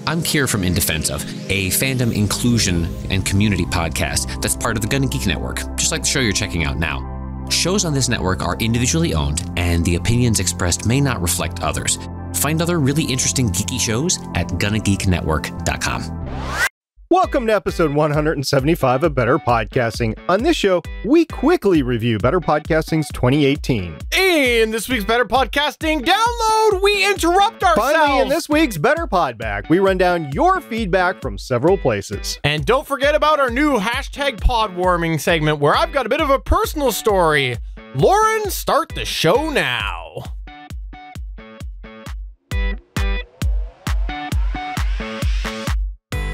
I'm Kier from In Defense Of, a fandom inclusion and community podcast that's part of the GonnaGeek network, just like the show you're checking out now. Shows on this network are individually owned, and the opinions expressed may not reflect others. Find other really interesting geeky shows at GonnaGeekNetwork.com. Welcome to episode 175 of Better Podcasting. On this show, we quickly review Better Podcasting's 2018. In this week's Better Podcasting download, we interrupt ourselves. Finally, in this week's Better Podback, we run down your feedback from several places. And don't forget about our new hashtag podwarming segment, where I've got a bit of a personal story. Lauren, start the show now.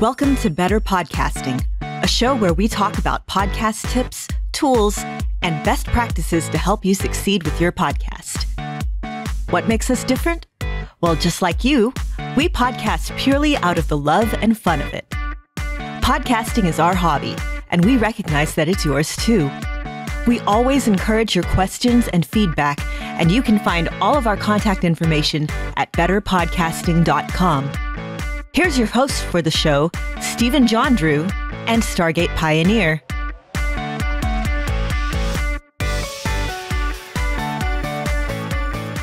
Welcome to Better Podcasting, a show where we talk about podcast tips, tools, and best practices to help you succeed with your podcast. What makes us different? Well, just like you, we podcast purely out of the love and fun of it. Podcasting is our hobby, and we recognize that it's yours too. We always encourage your questions and feedback, and you can find all of our contact information at betterpodcasting.com. Here's your host for the show, Stephen Jondrew and Stargate Pioneer.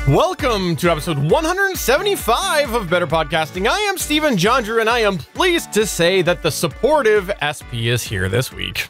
Welcome to episode 175 of Better Podcasting. I am Stephen Jondrew, and I am pleased to say that the supportive SP is here this week.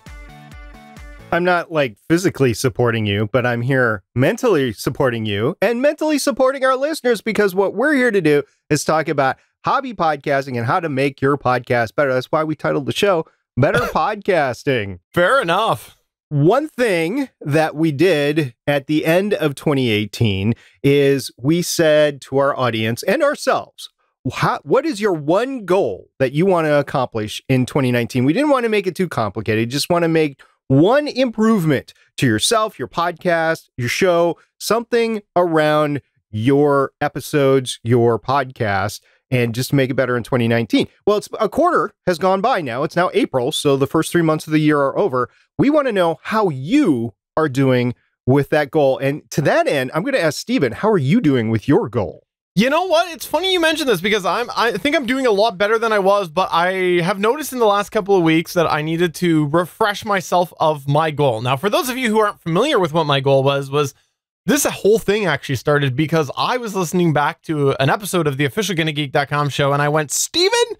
I'm not like physically supporting you, but I'm here mentally supporting you and mentally supporting our listeners, because what we're here to do is talk about hobby podcasting and how to make your podcast better. That's why we titled the show Better Podcasting. Fair enough. One thing that we did at the end of 2018 is we said to our audience and ourselves, what is your one goal that you want to accomplish in 2019? We didn't want to make it too complicated. Just want to make one improvement to yourself, your podcast, your show, something around your episodes, your podcast, and just make it better in 2019. Well, it's a quarter has gone by now. It's now April, so the first 3 months of the year are over. We want to know how you are doing with that goal. And to that end, I'm going to ask Stephen, how are you doing with your goal? You know what? It's funny you mentioned this, because I think I'm doing a lot better than I was, but I have noticed in the last couple of weeks that I needed to refresh myself of my goal. Now, for those of you who aren't familiar with what my goal was this whole thing actually started because I was listening back to an episode of the official GonnaGeek.com show, and I went, Stephen,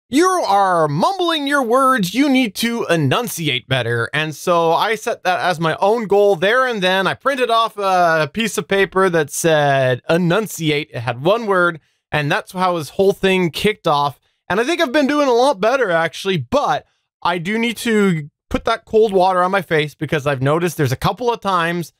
you are mumbling your words. You need to enunciate better. And so I set that as my own goal there and then. I printed off a piece of paper that said enunciate. It had one word, and that's how this whole thing kicked off. And I think I've been doing a lot better, actually, but I do need to put that cold water on my face, because I've noticed there's a couple of times,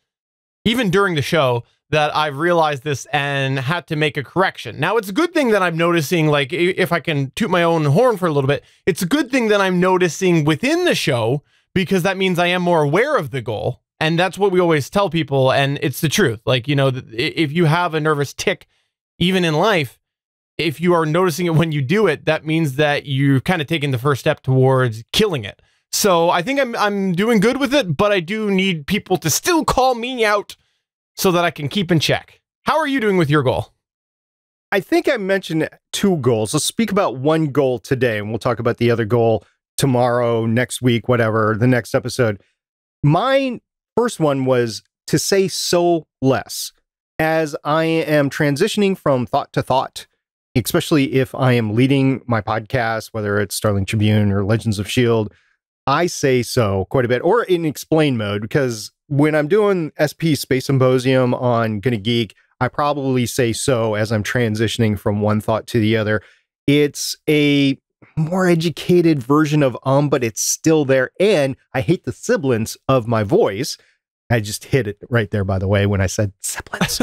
even during the show, that I've realized this and had to make a correction. Now, it's a good thing that I'm noticing, like, if I can toot my own horn for a little bit, it's a good thing that I'm noticing within the show, because that means I am more aware of the goal. And that's what we always tell people. And it's the truth. Like, you know, if you have a nervous tick, even in life, if you are noticing it when you do it, that means that you've kind of taken the first step towards killing it. So I think I'm doing good with it, but I do need people to still call me out so that I can keep in check. How are you doing with your goal? I think I mentioned two goals. Let's speak about one goal today, and we'll talk about the other goal tomorrow, next week, whatever, the next episode. My first one was to say so less. As I am transitioning from thought to thought, especially if I am leading my podcast, whether it's Starling Tribune or Legends of S.H.I.E.L.D., I say so quite a bit, or in explain mode, because when I'm doing SP Space Symposium on GonnaGeek, I probably say so as I'm transitioning from one thought to the other. It's a more educated version of but it's still there. And I hate the sibilance of my voice. I just hit it right there, by the way, when I said sibilance.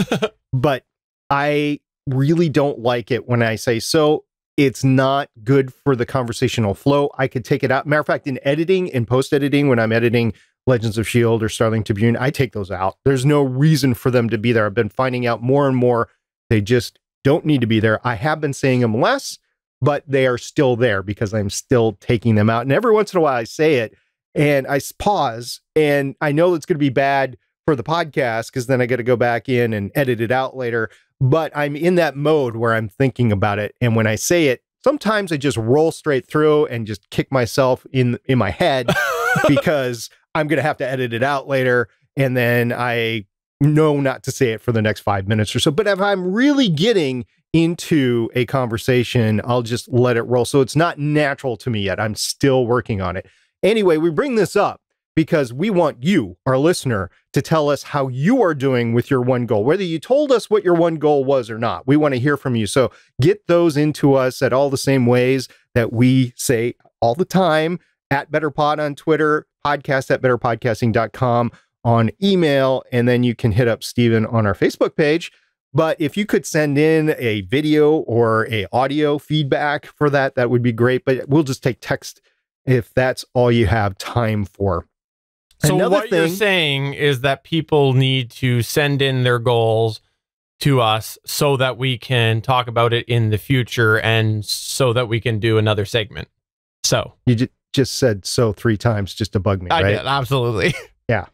But I really don't like it when I say so. It's not good for the conversational flow. I could take it out. Matter of fact, in editing, in post-editing, when I'm editing Legends of S.H.I.E.L.D. or Starling Tribune, I take those out. There's no reason for them to be there. I've been finding out more and more they just don't need to be there. I have been saying them less, but they are still there because I'm still taking them out. And every once in a while I say it and I pause, and I know it's going to be bad for the podcast because then I got to go back in and edit it out later. But I'm in that mode where I'm thinking about it. And when I say it, sometimes I just roll straight through and just kick myself in my head because I'm going to have to edit it out later. And then I know not to say it for the next 5 minutes or so. But if I'm really getting into a conversation, I'll just let it roll. So it's not natural to me yet. I'm still working on it. Anyway, we bring this up because we want you, our listener, to tell us how you are doing with your one goal, whether you told us what your one goal was or not. We want to hear from you. So get those into us at all the same ways that we say all the time, at BetterPod on Twitter, podcast@betterpodcasting.com on email, and then you can hit up Steven on our Facebook page. But if you could send in a video or a audio feedback for that, that would be great. But we'll just take text if that's all you have time for. So what you're saying is that people need to send in their goals to us so that we can talk about it in the future and so that we can do another segment. So you just said so 3 times just to bug me, right? I did, absolutely. Yeah.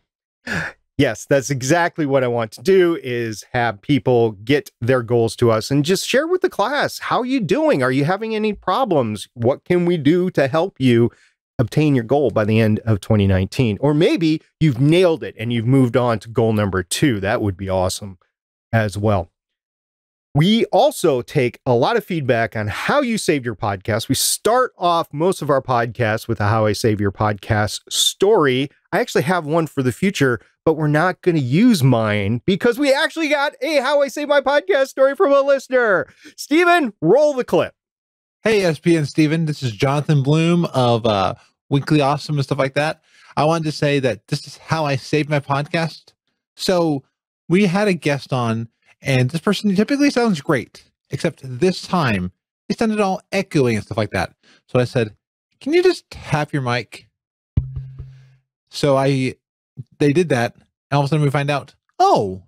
Yes, that's exactly what I want to do, is have people get their goals to us and just share with the class. How are you doing? Are you having any problems? What can we do to help you obtain your goal by the end of 2019? Or maybe you've nailed it and you've moved on to goal number 2. That would be awesome as well. We also take a lot of feedback on how you saved your podcast. We start off most of our podcasts with a How I Save Your Podcast story. I actually have one for the future, but we're not going to use mine because we actually got a How I Save My Podcast story from a listener. Steven, roll the clip. Hey, SP and Steven, this is Jonathan Bloom of Weekly Awesome and stuff like that. I wanted to say that this is how I saved my podcast. So we had a guest on, and this person typically sounds great, except this time it sounded all echoing and stuff like that. So I said, can you just tap your mic? So they did that, and all of a sudden we find out, oh,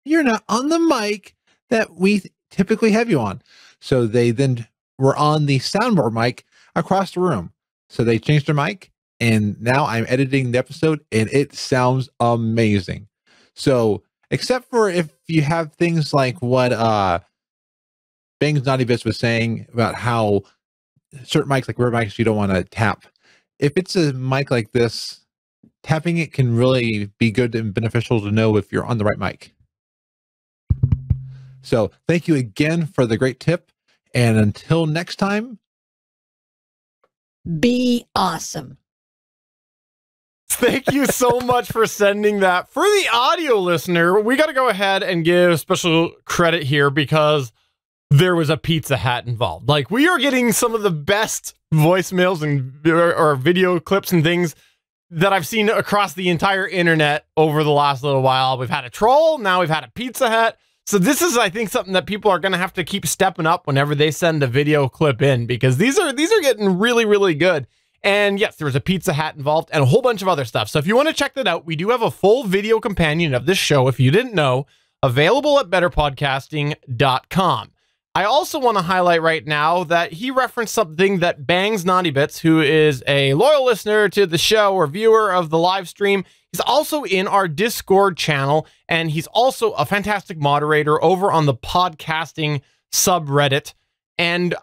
you're not on the mic that we typically have you on. So they then were on the soundboard mic across the room. So they changed their mic, and now I'm editing the episode, and it sounds amazing. So except for if you have things like what Bang's Naughty Bits was saying about how certain mics, like rare mics, you don't want to tap. If it's a mic like this, tapping it can really be good and beneficial to know if you're on the right mic. So thank you again for the great tip. And until next time, be awesome. Thank you so much for sending that. For the audio listener, we got to go ahead and give special credit here because there was a Pizza Hut involved. Like, we are getting some of the best voicemails and or video clips and things that I've seen across the entire internet over the last little while. We've had a troll, now we've had a Pizza Hut. So this is, I think, something that people are going to have to keep stepping up whenever they send a video clip in, because these are getting really, really good. And yes, there was a Pizza Hut involved and a whole bunch of other stuff. So if you want to check that out, we do have a full video companion of this show, if you didn't know, available at betterpodcasting.com. I also want to highlight right now that he referenced something that Bangs Naughty Bits, who is a loyal listener to the show or viewer of the live stream, he's also in our Discord channel, and he's also a fantastic moderator over on the podcasting subreddit. And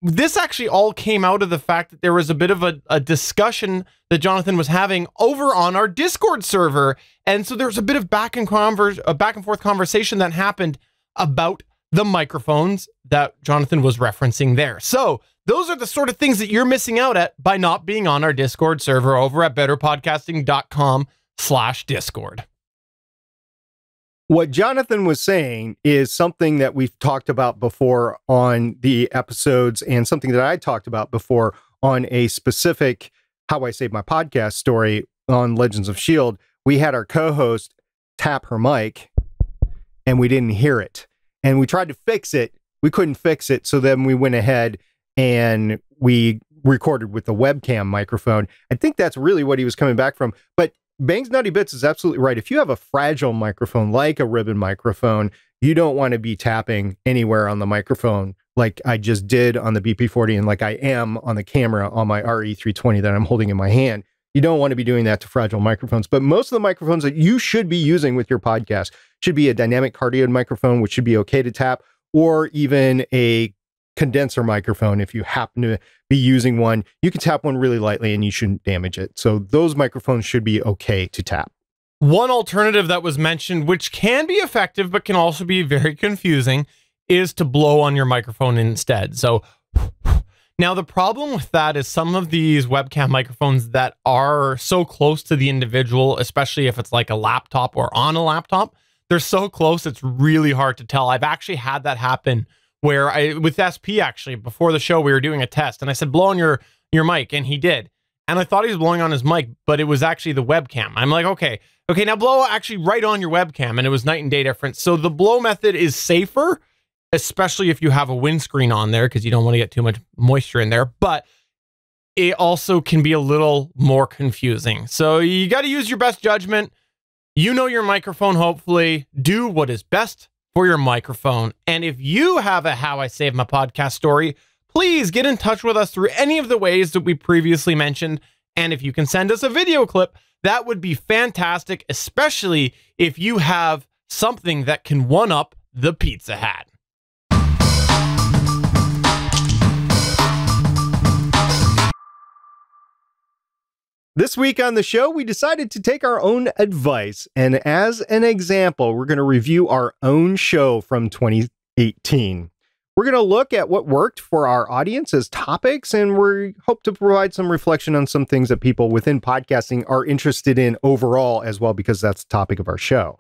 this actually all came out of the fact that there was a bit of a discussion that Jonathan was having over on our Discord server. And so there's a bit of back and forth conversation that happened about the microphones that Jonathan was referencing there. So those are the sort of things that you're missing out at by not being on our Discord server over at betterpodcasting.com/Discord. What Jonathan was saying is something that we've talked about before on the episodes, and something that I talked about before on a specific How I Save My Podcast story on Legends of S.H.I.E.L.D. We had our co-host tap her mic and we didn't hear it. And we tried to fix it. We couldn't fix it. So then we went ahead and we recorded with the webcam microphone. I think that's really what he was coming back from. But Bangs Naughty Bits is absolutely right. If you have a fragile microphone, like a ribbon microphone, you don't want to be tapping anywhere on the microphone like I just did on the BP40 and like I am on the camera on my RE320 that I'm holding in my hand. You don't want to be doing that to fragile microphones. But most of the microphones that you should be using with your podcast should be a dynamic cardioid microphone, which should be okay to tap, or even a condenser microphone. If you happen to be using one, you can tap one really lightly and you shouldn't damage it. So those microphones should be okay to tap. One alternative that was mentioned, which can be effective but can also be very confusing, is to blow on your microphone instead. So now the problem with that is some of these webcam microphones that are so close to the individual, especially if it's like a laptop or on a laptop, they're so close it's really hard to tell. I've actually had that happen where with SP actually, before the show we were doing a test and I said blow on your mic, and he did. And I thought he was blowing on his mic, but it was actually the webcam. I'm like, okay, now blow actually right on your webcam, and it was night and day difference. So the blow method is safer, especially if you have a windscreen on there, because you don't want to get too much moisture in there, but it also can be a little more confusing. So you got to use your best judgment. You know your microphone, hopefully. Do what is best for your microphone. And if you have a How I Saved My Podcast story, please get in touch with us through any of the ways that we previously mentioned. And if you can send us a video clip, that would be fantastic, especially if you have something that can one-up the Pizza Hat. This week on the show, we decided to take our own advice. And as an example, we're going to review our own show from 2018. We're going to look at what worked for our audience as topics, and we hope to provide some reflection on some things that people within podcasting are interested in overall as well, because that's the topic of our show.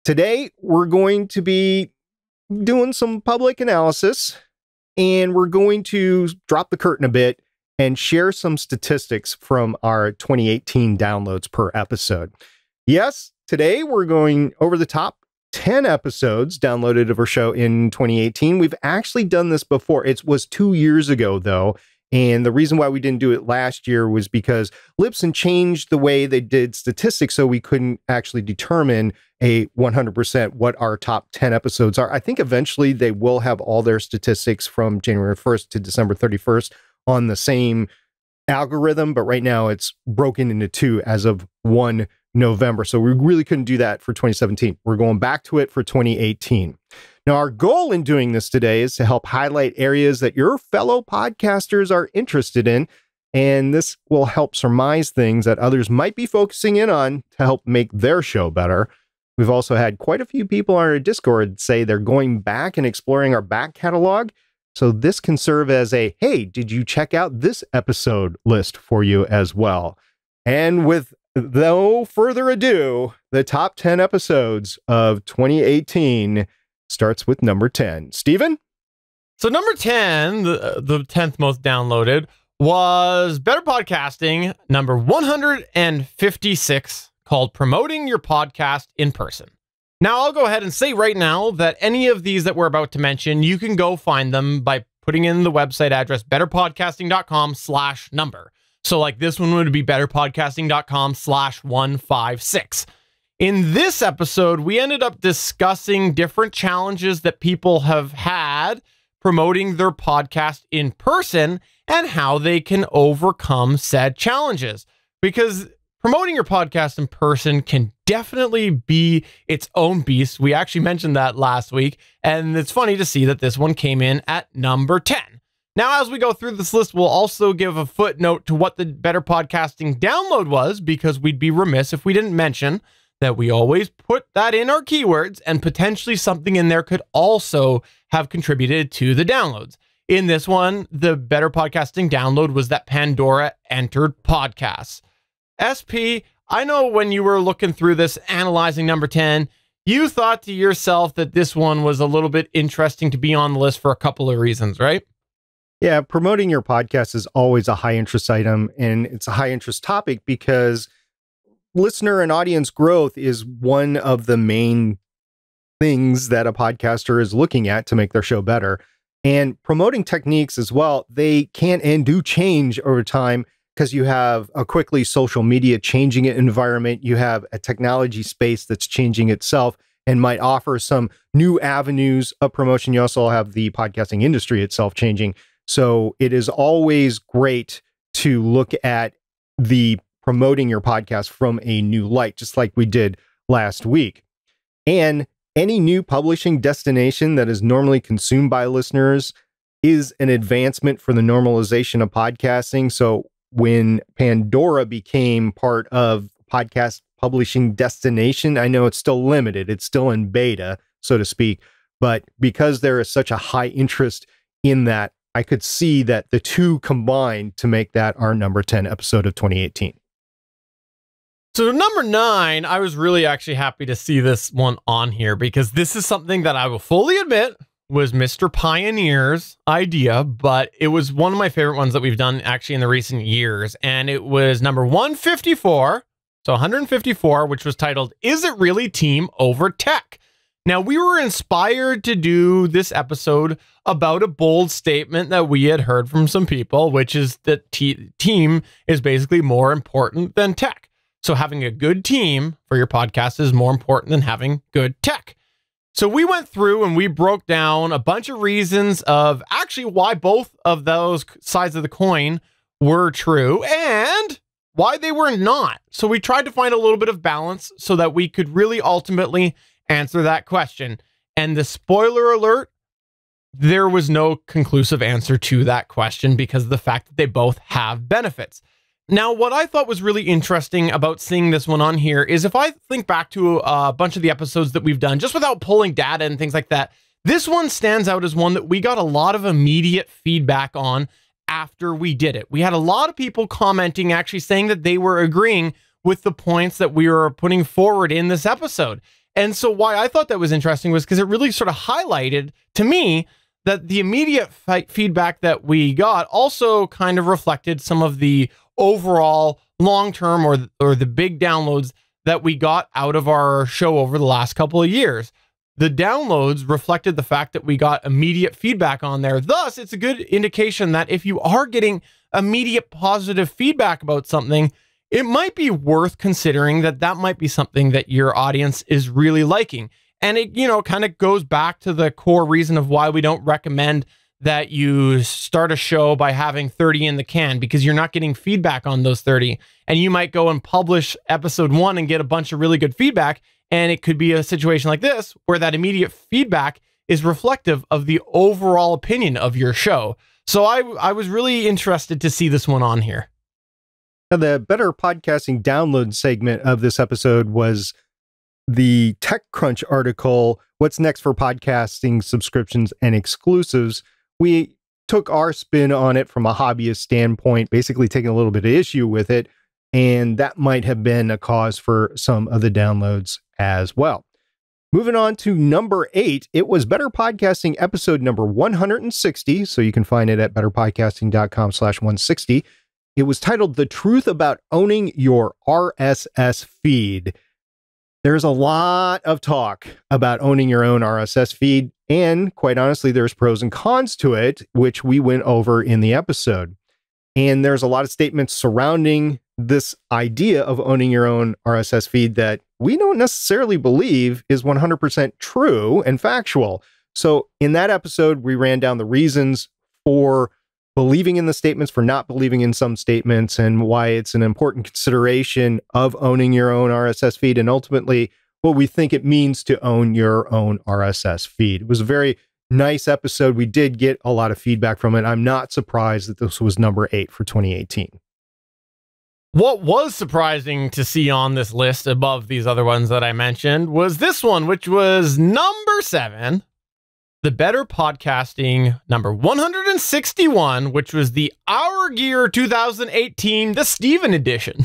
Today, we're going to be doing some public analysis, and we're going to drop the curtain a bit and share some statistics from our 2018 downloads per episode. Yes, today we're going over the top 10 episodes downloaded of our show in 2018. We've actually done this before. It was 2 years ago, though. And the reason why we didn't do it last year was because Libsyn changed the way they did statistics, so we couldn't actually determine a 100% what our top 10 episodes are. I think eventually they will have all their statistics from January 1st to December 31st on the same algorithm, but right now it's broken into two as of 1 November. So we really couldn't do that for 2017. We're going back to it for 2018. Now, our goal in doing this today is to help highlight areas that your fellow podcasters are interested in, and this will help surmise things that others might be focusing in on to help make their show better. We've also had quite a few people on our Discord say they're going back and exploring our back catalog. So this can serve as a, hey, did you check out this episode list for you as well? And with no further ado, the top 10 episodes of 2018 starts with number 10. Steven? So number 10, the 10th most downloaded, was Better Podcasting, number 156, called Promoting Your Podcast in Person. Now, I'll go ahead and say right now that any of these that we're about to mention, you can go find them by putting in the website address betterpodcasting.com/number. So like this one would be betterpodcasting.com/156. In this episode, we ended up discussing different challenges that people have had promoting their podcast in person and how they can overcome said challenges. Because promoting your podcast in person can definitely be its own beast. We actually mentioned that last week, and it's funny to see that this one came in at number 10. Now, as we go through this list, we'll also give a footnote to what the Better Podcasting download was, because we'd be remiss if we didn't mention that we always put that in our keywords, and potentially something in there could also have contributed to the downloads. In this one, the Better Podcasting download was that Pandora entered podcasts. SP, I know when you were looking through this, analyzing number 10, you thought to yourself that this one was a little bit interesting to be on the list for a couple of reasons, right? Yeah, promoting your podcast is always a high interest item, and it's a high interest topic because listener and audience growth is one of the main things that a podcaster is looking at to make their show better. And promoting techniques as well, they can and do change over time, because you have a quickly social media changing environment. You have a technology space that's changing itself and might offer some new avenues of promotion. You also have the podcasting industry itself changing. So it is always great to look at the promoting your podcast from a new light, just like we did last week. And any new publishing destination that is normally consumed by listeners is an advancement for the normalization of podcasting. So when Pandora became part of podcast publishing destination, I know it's still limited, it's still in beta, so to speak, but because there is such a high interest in that, I could see that the two combined to make that our number 10 episode of 2018. So number 9, I was really actually happy to see this one on here because this is something that I will fully admit was Mr. Pioneer's idea, but it was one of my favorite ones that we've done actually in the recent years. And it was number 154, so 154, which was titled, Is It Really Team Over Tech? Now, we were inspired to do this episode about a bold statement that we had heard from some people, which is that team is basically more important than tech. So having a good team for your podcast is more important than having good tech. So we went through and we broke down a bunch of reasons of actually why both of those sides of the coin were true and why they were not. So we tried to find a little bit of balance so that we could really ultimately answer that question. And the spoiler alert, there was no conclusive answer to that question because of the fact that they both have benefits. Now, what I thought was really interesting about seeing this one on here is if I think back to a bunch of the episodes that we've done, just without pulling data and things like that, this one stands out as one that we got a lot of immediate feedback on after we did it. We had a lot of people commenting, actually saying that they were agreeing with the points that we were putting forward in this episode. And so why I thought that was interesting was because it really sort of highlighted to me that the immediate feedback that we got also kind of reflected some of the overall long-term or the big downloads that we got out of our show over the last couple of years. The downloads reflected the fact that we got immediate feedback on there. Thus, it's a good indication that if you are getting immediate positive feedback about something, it might be worth considering that that might be something that your audience is really liking. And it, kind of goes back to the core reason of why we don't recommend that you start a show by having 30 in the can, because you're not getting feedback on those 30. And you might go and publish episode 1 and get a bunch of really good feedback. And it could be a situation like this, where that immediate feedback is reflective of the overall opinion of your show. So I was really interested to see this one on here. Now, the Better Podcasting download segment of this episode was the TechCrunch article, What's Next for Podcasting Subscriptions and Exclusives. We took our spin on it from a hobbyist standpoint, basically taking a little bit of issue with it, and that might have been a cause for some of the downloads as well. Moving on to number 8, it was Better Podcasting episode number 160, so you can find it at betterpodcasting.com/160. It was titled The Truth About Owning Your RSS Feed. There's a lot of talk about owning your own RSS feed, and quite honestly, there's pros and cons to it, which we went over in the episode. And there's a lot of statements surrounding this idea of owning your own RSS feed that we don't necessarily believe is 100% true and factual. So in that episode, we ran down the reasons for believing in the statements, for not believing in some statements, and why it's an important consideration of owning your own RSS feed, and ultimately what we think it means to own your own RSS feed. It was a very nice episode. We did get a lot of feedback from it. I'm not surprised that this was number 8 for 2018. What was surprising to see on this list above these other ones that I mentioned was this one, which was number 7. The Better Podcasting number 161, which was the Our Gear 2018, the Steven edition.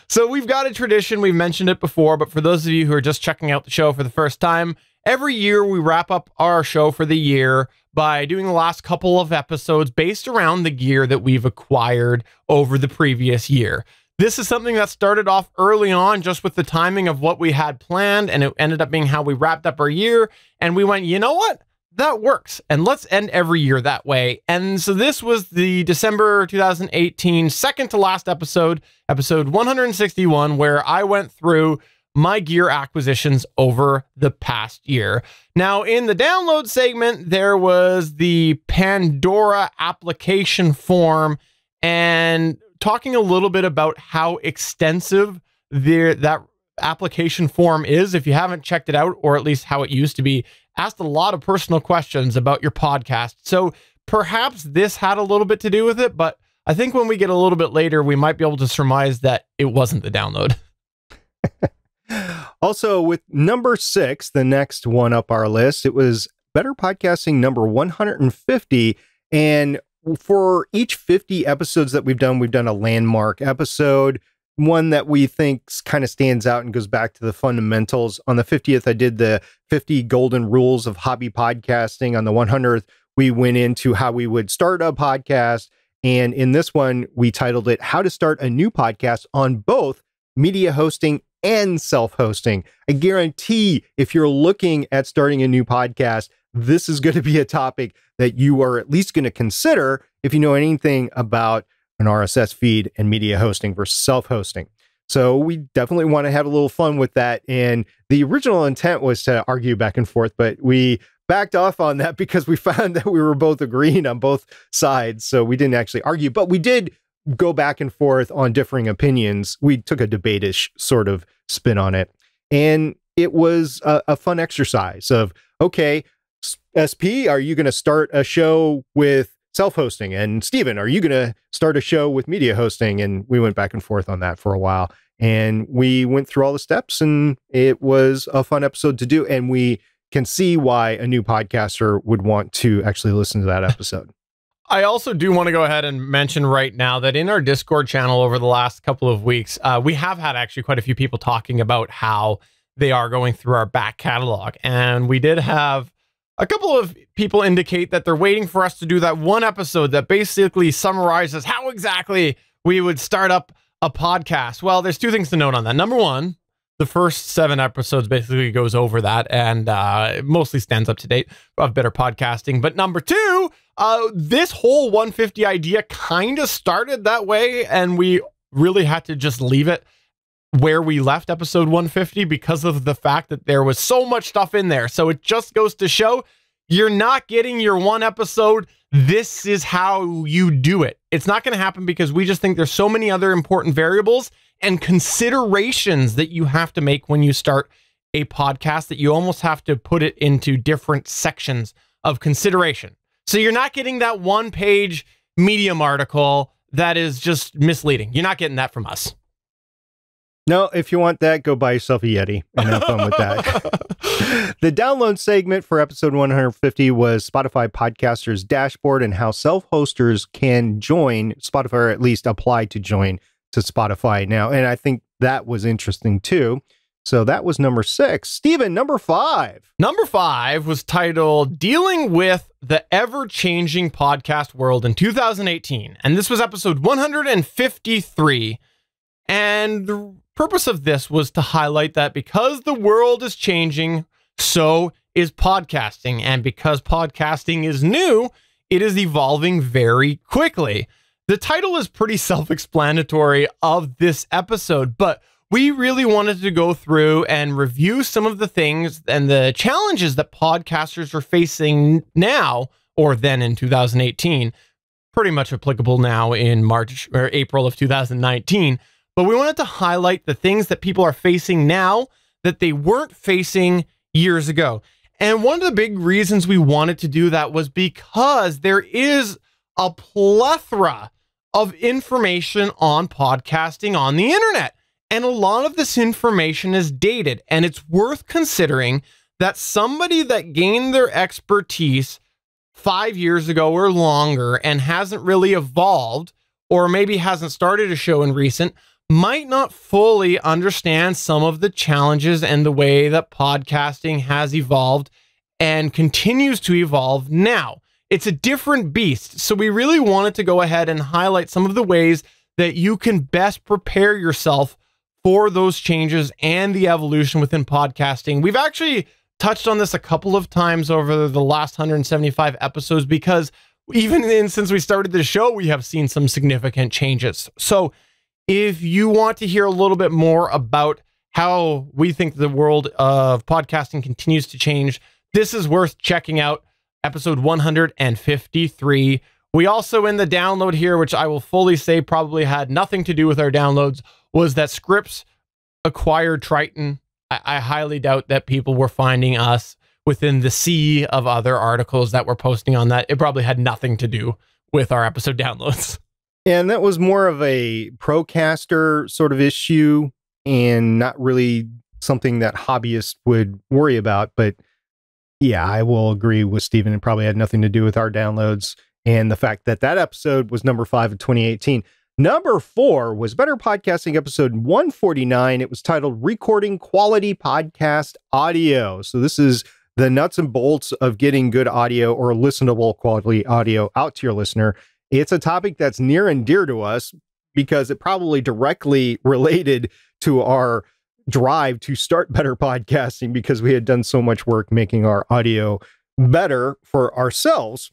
So we've got a tradition, we've mentioned it before, but for those of you who are just checking out the show for the first time, every year we wrap up our show for the year by doing the last couple of episodes based around the gear that we've acquired over the previous year. This is something that started off early on just with the timing of what we had planned, and it ended up being how we wrapped up our year, and we went, you know what? That works, and let's end every year that way. And so this was the December 2018 second to last episode 161, where I went through my gear acquisitions over the past year. Now, in the download segment, there was the Pandora application form, and talking a little bit about how extensive that application form is. If you haven't checked it out, or at least how it used to be, asked a lot of personal questions about your podcast. So perhaps this had a little bit to do with it, but I think when we get a little bit later, we might be able to surmise that it wasn't the download. Also, with number 6, the next one up our list, it was Better Podcasting number 150. And for each 50 episodes that we've done a landmark episode, one that we think kind of stands out and goes back to the fundamentals. On the 50th, I did the 50 golden rules of hobby podcasting. On the 100th, we went into how we would start a podcast. And in this one, we titled it How to Start a New Podcast on Both Media Hosting and Self-Hosting. I guarantee if you're looking at starting a new podcast, this is going to be a topic that you are at least going to consider if you know anything about an RSS feed and media hosting versus self-hosting. So we definitely want to have a little fun with that. And the original intent was to argue back and forth, but we backed off on that because we found that we were both agreeing on both sides. So we didn't actually argue, but we did go back and forth on differing opinions. We took a debate-ish sort of spin on it. And it was a fun exercise of, okay, SP, are you going to start a show with self-hosting? And Steven, are you going to start a show with media hosting? And we went back and forth on that for a while. And we went through all the steps, and it was a fun episode to do. And we can see why a new podcaster would want to actually listen to that episode. I also do want to go ahead and mention right now that in our Discord channel over the last couple of weeks, we have had actually quite a few people talking about how they are going through our back catalog. And we did have a couple of people indicate that they're waiting for us to do that one episode that basically summarizes how exactly we would start up a podcast. Well, there's two things to note on that. Number one, the first 7 episodes basically goes over that and it mostly stands up to date of better podcasting. But number two, this whole 150 idea kind of started that way, and we really had to just leave it where we left episode 150 because of the fact that there was so much stuff in there. So it just goes to show you're not getting your one episode. This is how you do it. It's not going to happen because we just think there's so many other important variables and considerations that you have to make when you start a podcast that you almost have to put it into different sections of consideration. So you're not getting that one-page Medium article that is just misleading. You're not getting that from us. No, if you want that, go buy yourself a Yeti and have fun with that. The download segment for episode 150 was Spotify Podcasters Dashboard and how self-hosters can join Spotify, or at least apply to join to Spotify now. And I think that was interesting too. So that was number 6. Steven, number 5. Number 5 was titled Dealing with the Ever-Changing Podcast World in 2018. And this was episode 153. And the purpose of this was to highlight that because the world is changing, so is podcasting. And because podcasting is new, it is evolving very quickly. The title is pretty self-explanatory of this episode, but we really wanted to go through and review some of the things and the challenges that podcasters are facing now, or then in 2018, pretty much applicable now in March or April of 2019. But we wanted to highlight the things that people are facing now that they weren't facing years ago. And one of the big reasons we wanted to do that was because there is a plethora of information on podcasting on the internet. And a lot of this information is dated, and it's worth considering that somebody that gained their expertise 5 years ago or longer and hasn't really evolved, or maybe hasn't started a show in recent, might not fully understand some of the challenges and the way that podcasting has evolved and continues to evolve now. It's a different beast. So we really wanted to go ahead and highlight some of the ways that you can best prepare yourself for those changes and the evolution within podcasting. We've actually touched on this a couple of times over the last 175 episodes because even since we started the show, we have seen some significant changes. So if you want to hear a little bit more about how we think the world of podcasting continues to change, this is worth checking out. Episode 153. We also, in the download here, which I will fully say probably had nothing to do with our downloads, was that Scripps acquired Triton. I highly doubt that people were finding us within the sea of other articles that we're posting on that. It probably had nothing to do with our episode downloads. And that was more of a procaster sort of issue and not really something that hobbyists would worry about. But yeah, I will agree with Stephen. It probably had nothing to do with our downloads and the fact that that episode was number 5 of 2018. Number 4 was Better Podcasting episode 149. It was titled Recording Quality Podcast Audio. So this is the nuts and bolts of getting good audio or listenable quality audio out to your listener. It's a topic that's near and dear to us because it probably directly related to our drive to start better podcasting because we had done so much work making our audio better for ourselves.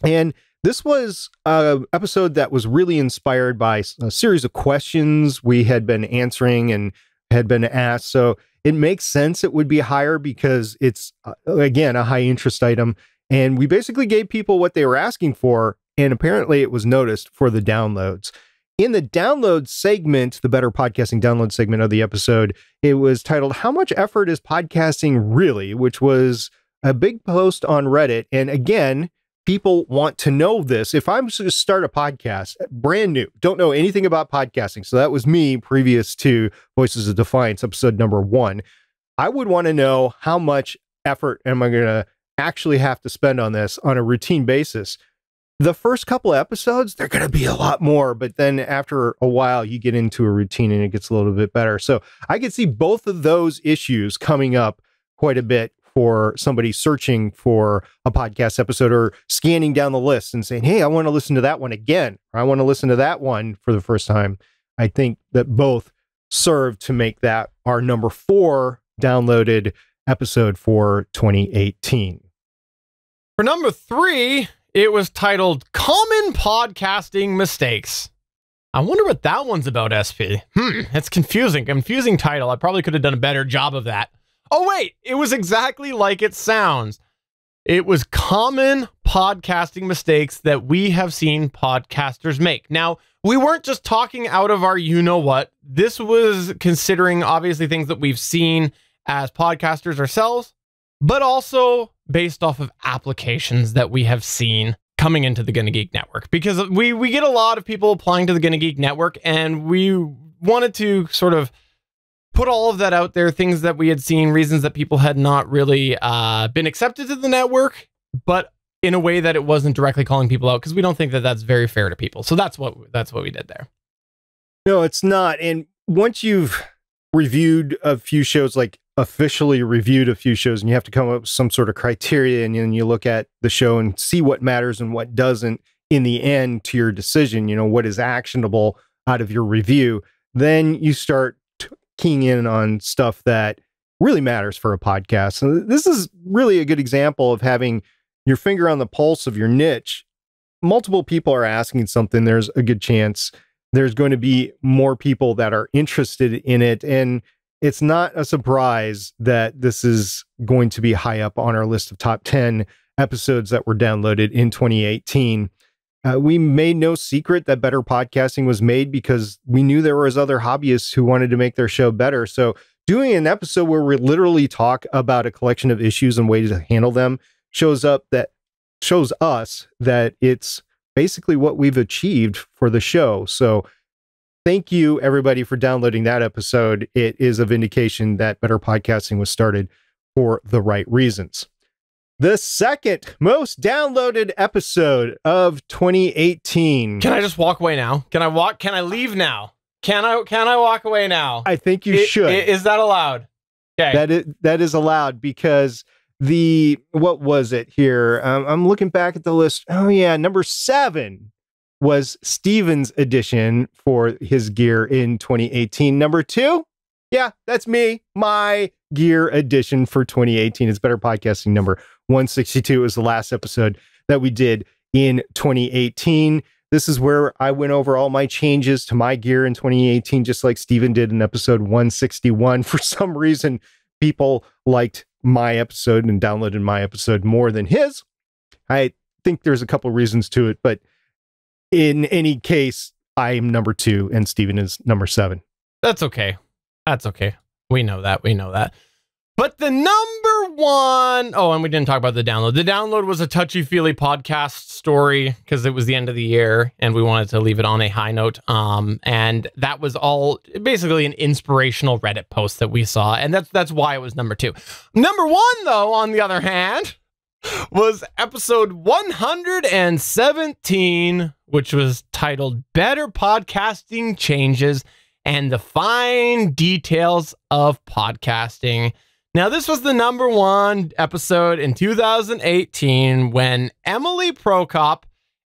And this was an episode that was really inspired by a series of questions we had been answering and had been asked. So it makes sense it would be higher because it's, again, a high interest item. And we basically gave people what they were asking for. And apparently it was noticed for the downloads. In the download segment, the Better Podcasting download segment of the episode, it was titled, How Much Effort is Podcasting Really? Which was a big post on Reddit. And again, people want to know this. If I'm to start a podcast, brand new, don't know anything about podcasting. So that was me previous to Voices of Defiance, episode number 1. I would want to know how much effort am I going to actually have to spend on this on a routine basis. The first couple of episodes, they're going to be a lot more, but then after a while, you get into a routine and it gets a little bit better. So I could see both of those issues coming up quite a bit for somebody searching for a podcast episode or scanning down the list and saying, hey, I want to listen to that one again, or I want to listen to that one for the first time. I think that both serve to make that our number 4 downloaded episode for 2018. For number 3, it was titled Common Podcasting Mistakes. I wonder what that one's about, SP. It's confusing. Confusing title. I probably could have done a better job of that. Oh, wait. It was exactly like it sounds. It was common podcasting mistakes that we have seen podcasters make. Now, we weren't just talking out of our you-know-what. This was considering, obviously, things that we've seen as podcasters ourselves, but also based off of applications that we have seen coming into the GonnaGeek network, because we get a lot of people applying to the GonnaGeek network, and we wanted to sort of put all of that out there, things that we had seen, reasons that people had not really been accepted to the network, but in a way that it wasn't directly calling people out, because we don't think that that's very fair to people. So that's what we did there. No, it's not. And once you've reviewed a few shows, like officially reviewed a few shows, and you have to come up with some sort of criteria, and then you look at the show and see what matters and what doesn't in the end to your decision, you know, what is actionable out of your review, then you start keying in on stuff that really matters for a podcast. So this is really a good example of having your finger on the pulse of your niche. Multiple people are asking something. There's a good chance there's going to be more people that are interested in it. And it's not a surprise that this is going to be high up on our list of top 10 episodes that were downloaded in 2018. We made no secret that Better Podcasting was made because we knew there was other hobbyists who wanted to make their show better. So doing an episode where we literally talk about a collection of issues and ways to handle them shows us that it's basically what we've achieved for the show. So thank you, everybody, for downloading that episode. It is a vindication that Better Podcasting was started for the right reasons. The second most downloaded episode of 2018. Can I just walk away now? Can I leave now? Can I walk away now? I think you should. Is that allowed? Okay. That is allowed because what was it here? I'm looking back at the list. Oh yeah, number 7 was Steven's edition for his gear in 2018. Number 2, yeah, that's me. My gear edition for 2018 is Better Podcasting number 162. Is the last episode that we did in 2018. This is where I went over all my changes to my gear in 2018, just like Steven did in episode 161. For some reason, people liked my episode and downloaded my episode more than his. I think there's a couple reasons to it, but in any case, I am number 2 and Steven is number 7. That's okay. That's okay. We know that. But the number one, oh, and we didn't talk about the download. The download was a touchy-feely podcast story because it was the end of the year and we wanted to leave it on a high note. And that was all basically an inspirational Reddit post that we saw. And that's why it was number 2. Number 1, though, on the other hand, was episode 117, which was titled Better Podcasting Changes and the Fine Details of Podcasting. Now, this was the number 1 episode in 2018 when Emily Prokop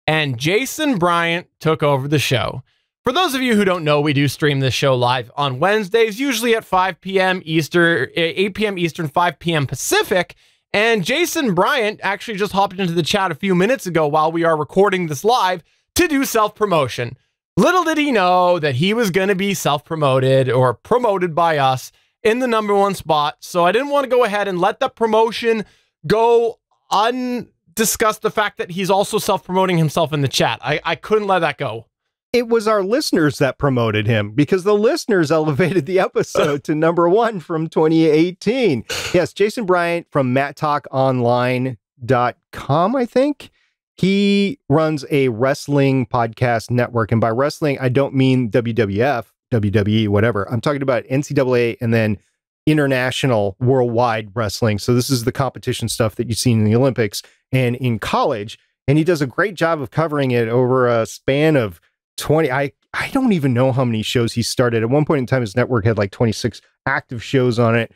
and Jason Bryant took over the show. For those of you who don't know, we do stream this show live on Wednesdays, usually at 5 p.m. Eastern, 8 p.m. Eastern, 5 p.m. Pacific. And Jason Bryant actually just hopped into the chat a few minutes ago while we are recording this live to do self-promotion. Little did he know that he was going to be self-promoted or promoted by us in the number 1 spot. So I didn't want to go ahead and let that promotion go undiscussed, the fact that he's also self-promoting himself in the chat. I couldn't let that go. It was our listeners that promoted him because the listeners elevated the episode to number 1 from 2018. Yes, Jason Bryant from MattTalkOnline.com, I think. He runs a wrestling podcast network. And by wrestling, I don't mean WWF, WWE, whatever. I'm talking about NCAA and then international worldwide wrestling. So this is the competition stuff that you've seen in the Olympics and in college. And he does a great job of covering it over a span of 20. I don't even know how many shows he started. At one point in time, his network had like 26 active shows on it.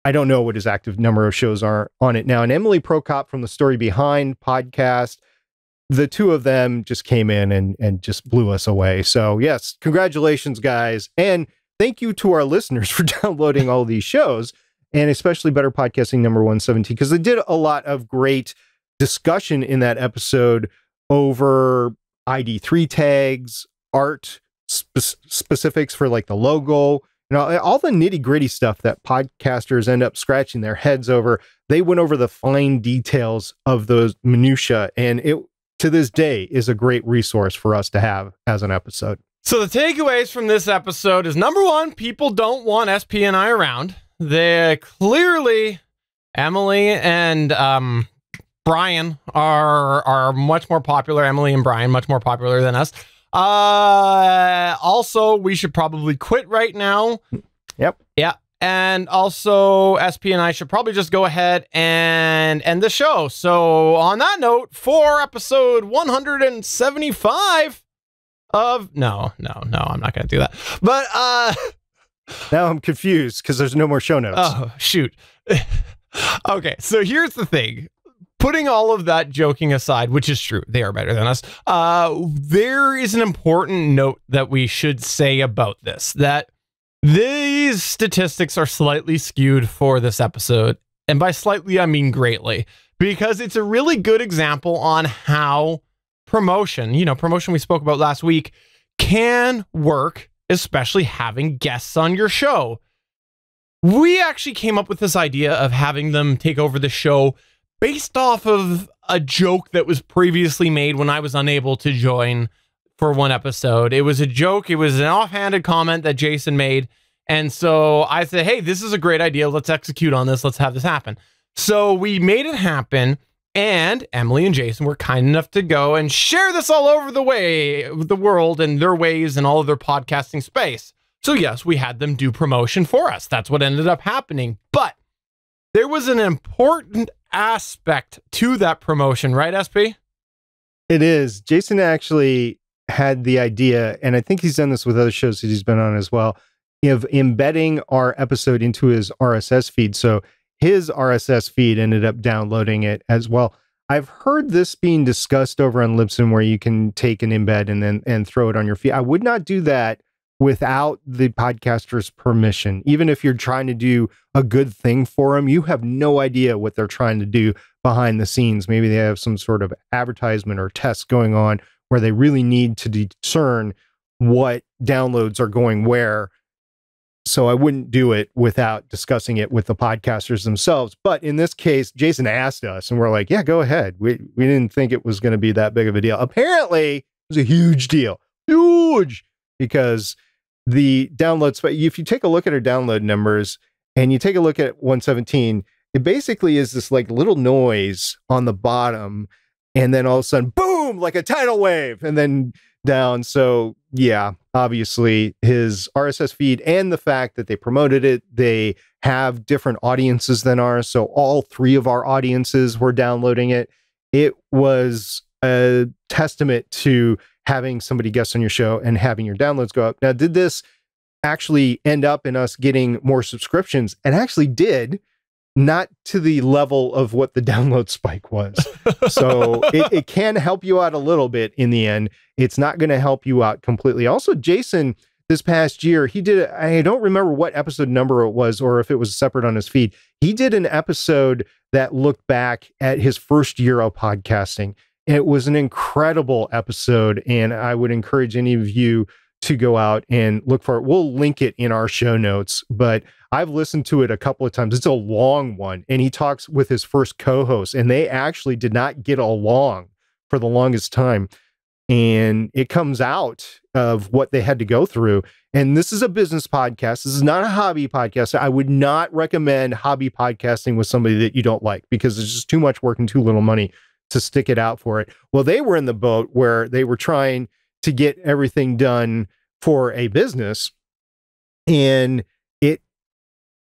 I don't know what his active number of shows are on it now. And Emily Prokop from the Story Behind podcast, the two of them just came in and just blew us away. So yes, congratulations, guys. And thank you to our listeners for downloading all these shows, and especially Better Podcasting number 117, because they did a lot of great discussion in that episode over ID3 tags, art specifics for like the logo, you know, all the nitty gritty stuff that podcasters end up scratching their heads over. They went over the fine details of those minutia, and it, to this day, is a great resource for us to have as an episode. So the takeaways from this episode is, number 1, people don't want SP and I around. They clearly, Emily and Brian are much more popular. Emily and Brian, much more popular than us. Also, we should probably quit right now. Yep. Yeah. And also, SP and I should probably just go ahead and end the show. So on that note, for episode 175 of... No, I'm not going to do that. But... now I'm confused because there's no more show notes. Oh, shoot. Okay, so here's the thing. Putting all of that joking aside, which is true, they are better than us, there is an important note that we should say about this, that these statistics are slightly skewed for this episode. And by slightly, I mean greatly, because it's a really good example on how promotion we spoke about last week, can work, especially having guests on your show. We actually came up with this idea of having them take over the show based off of a joke that was previously made when I was unable to join for one episode. It was a joke. It was an offhanded comment that Jason made. And so I said, hey, this is a great idea. Let's execute on this. Let's have this happen. So we made it happen. And Emily and Jason were kind enough to go and share this all over the world and their ways and all of their podcasting space. So yes, we had them do promotion for us. That's what ended up happening. But there was an important aspect to that promotion, right, SP? It is. Jason actually had the idea, and I think he's done this with other shows that he's been on as well, of embedding our episode into his RSS feed. So his RSS feed ended up downloading it as well. I've heard this being discussed over on Libsyn, where you can take an embed and throw it on your feed. I would not do that without the podcaster's permission. Even if you're trying to do a good thing for them, you have no idea what they're trying to do behind the scenes. Maybe they have some sort of advertisement or test going on where they really need to discern what downloads are going where. So I wouldn't do it without discussing it with the podcasters themselves. But in this case, Jason asked us and we're like, yeah, go ahead. We didn't think it was going to be that big of a deal. Apparently, it was a huge deal. Huge! Because the downloads, if you take a look at our download numbers and you take a look at 117, it basically is this like little noise on the bottom, and then all of a sudden, boom, like a tidal wave, and then down. So yeah, obviously his RSS feed and the fact that they promoted it, they have different audiences than ours. So all three of our audiences were downloading it. It was a testament to having somebody guest on your show and having your downloads go up. Now, did this actually end up in us getting more subscriptions? It actually did, not to the level of what the download spike was. So it can help you out a little bit in the end. It's not going to help you out completely. Also, Jason, this past year, he did, I don't remember what episode number it was or if it was separate on his feed. He did an episode that looked back at his first year of podcasting. It was an incredible episode, and I would encourage any of you to go out and look for it. We'll link it in our show notes, but I've listened to it a couple of times. It's a long one, and he talks with his first co-host, and they actually did not get along for the longest time. And it comes out of what they had to go through. And this is a business podcast. This is not a hobby podcast. I would not recommend hobby podcasting with somebody that you don't like, because it's just too much work and too little money to stick it out for it. Well, they were in the boat where they were trying to get everything done for a business, and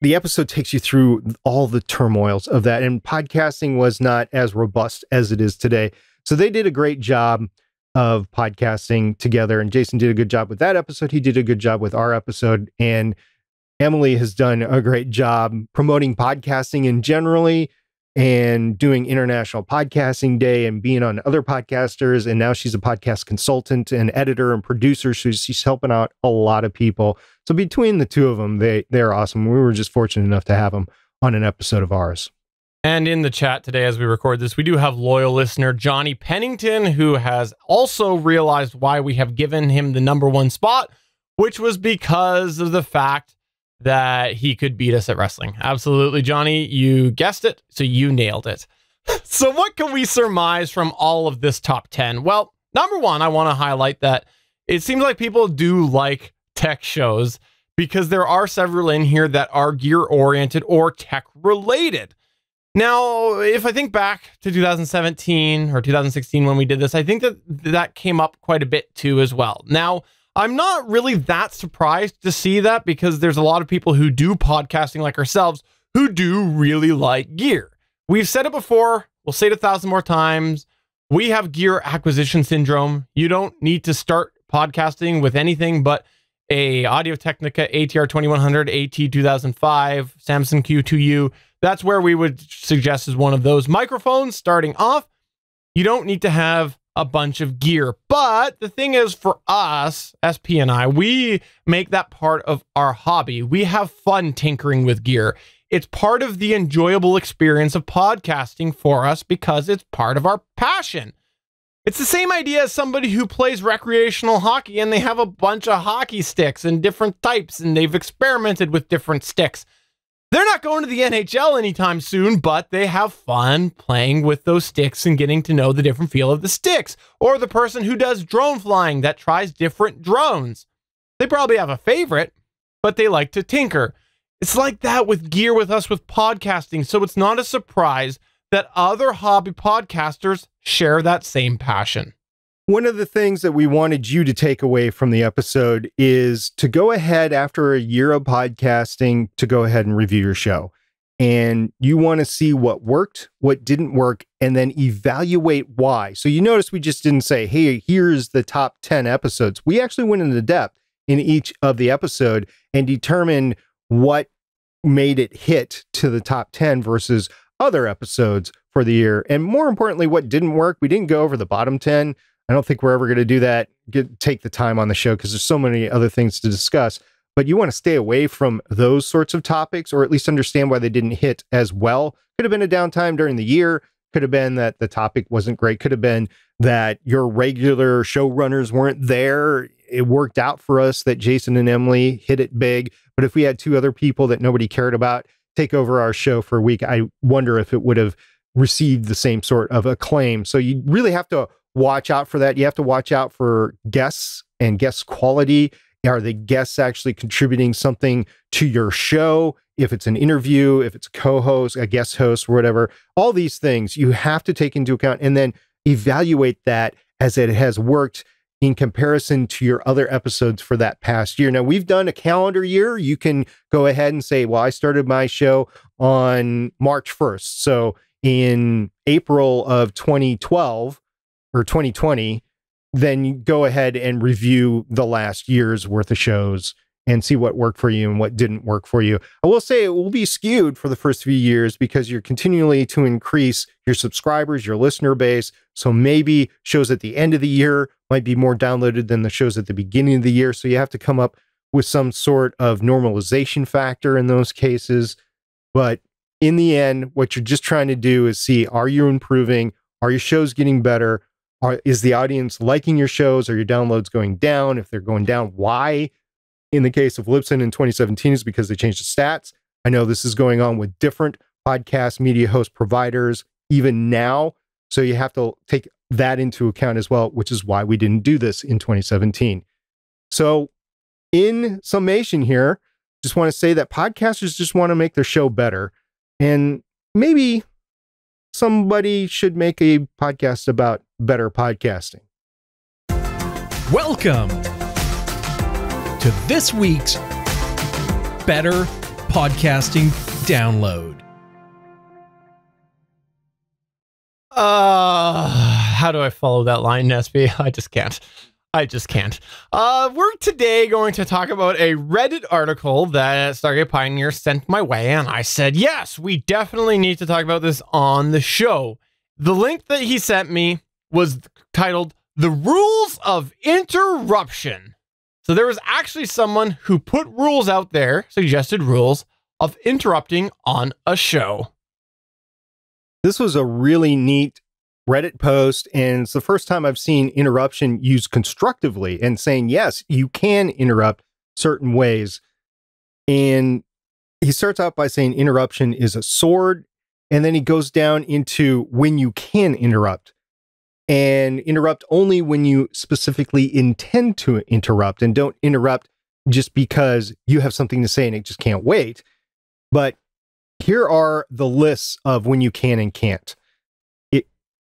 the episode takes you through all the turmoils of that. And podcasting was not as robust as it is today. So they did a great job of podcasting together, and Jason did a good job with that episode. He did a good job with our episode, and Emily has done a great job promoting podcasting in generally, and doing International Podcasting Day and being on other podcasters. And now she's a podcast consultant and editor and producer. So she's helping out a lot of people. So between the two of them, they're awesome. We were just fortunate enough to have them on an episode of ours. And in the chat today, as we record this, we do have loyal listener Johnny Pennington, who has also realized why we have given him the #1 spot, which was because of the fact that he could beat us at wrestling. Absolutely, Johnny, you guessed it, so you nailed it. So what can we surmise from all of this top 10? Well, #1, I want to highlight that it seems like people do like tech shows, because there are several in here that are gear-oriented or tech-related. Now, if I think back to 2017 or 2016 when we did this, I think that came up quite a bit too as well. Now, I'm not really that surprised to see that, because there's a lot of people who do podcasting like ourselves who do really like gear. We've said it before. We'll say it 1,000 more times. We have gear acquisition syndrome. You don't need to start podcasting with anything but a Audio-Technica ATR 2100, AT 2005, Samson Q2U. That's where we would suggest is one of those microphones starting off. You don't need to have a bunch of gear. But the thing is, for us, SP and I, we make that part of our hobby. We have fun tinkering with gear. It's part of the enjoyable experience of podcasting for us, because it's part of our passion. It's the same idea as somebody who plays recreational hockey and they have a bunch of hockey sticks and different types, and they've experimented with different sticks. They're not going to the NHL anytime soon, but they have fun playing with those sticks and getting to know the different feel of the sticks. Or the person who does drone flying that tries different drones. They probably have a favorite, but they like to tinker. It's like that with gear with us with podcasting, so it's not a surprise that other hobby podcasters share that same passion. One of the things that we wanted you to take away from the episode is to go ahead, after a year of podcasting, to go ahead and review your show. And you want to see what worked, what didn't work, and then evaluate why. So you notice we just didn't say, hey, here's the top 10 episodes. We actually went into depth in each of the episode and determined what made it hit to the top 10 versus other episodes for the year. And more importantly, what didn't work. We didn't go over the bottom 10. I don't think we're ever going to do that, take the time on the show, because there's so many other things to discuss. But you want to stay away from those sorts of topics, or at least understand why they didn't hit as well. Could have been a downtime during the year. Could have been that the topic wasn't great. Could have been that your regular showrunners weren't there. It worked out for us that Jason and Emily hit it big. But if we had two other people that nobody cared about take over our show for a week, I wonder if it would have received the same sort of acclaim. So you really have to watch out for that. You have to watch out for guests and guest quality Are the guests actually contributing something to your show? If it's an interview, if it's a co-host, a guest host, or whatever, all these things you have to take into account and then evaluate that as it has worked in comparison to your other episodes for that past year. Now, we've done a calendar year. You can go ahead and say, well, I started my show on March 1st. So in April of 2012 or 2020, then you go ahead and review the last year's worth of shows and see what worked for you and what didn't work for you. I will say it will be skewed for the first few years because you're continually to increase your subscribers, your listener base. So maybe shows at the end of the year might be more downloaded than the shows at the beginning of the year. So you have to come up with some sort of normalization factor in those cases. But in the end, what you're just trying to do is see, are you improving? Are your shows getting better? Is the audience liking your shows? Are your downloads going down? If they're going down, why? In the case of Libsyn in 2017 is because they changed the stats. I know this is going on with different podcast media host providers even now. So you have to take that into account as well, which is why we didn't do this in 2017. So in summation here, just want to say that podcasters just want to make their show better. And maybe somebody should make a podcast about better podcasting. Welcome to this week's Better Podcasting Download. How do I follow that line, Nesby? I just can't. We're today going to talk about a Reddit article that Stargate Pioneer sent my way, and I said, yes, we definitely need to talk about this on the show. The link that he sent me was titled, The Rules of Interruption. So there was actually someone who put rules out there, suggested rules of interrupting on a show. This was a really neat Reddit post, and it's the first time I've seen interruption used constructively and saying, yes, you can interrupt certain ways. And he starts out by saying interruption is a sword, and then he goes down into when you can interrupt. And interrupt only when you specifically intend to interrupt, and don't interrupt just because you have something to say and it just can't wait. But here are the lists of when you can and can't.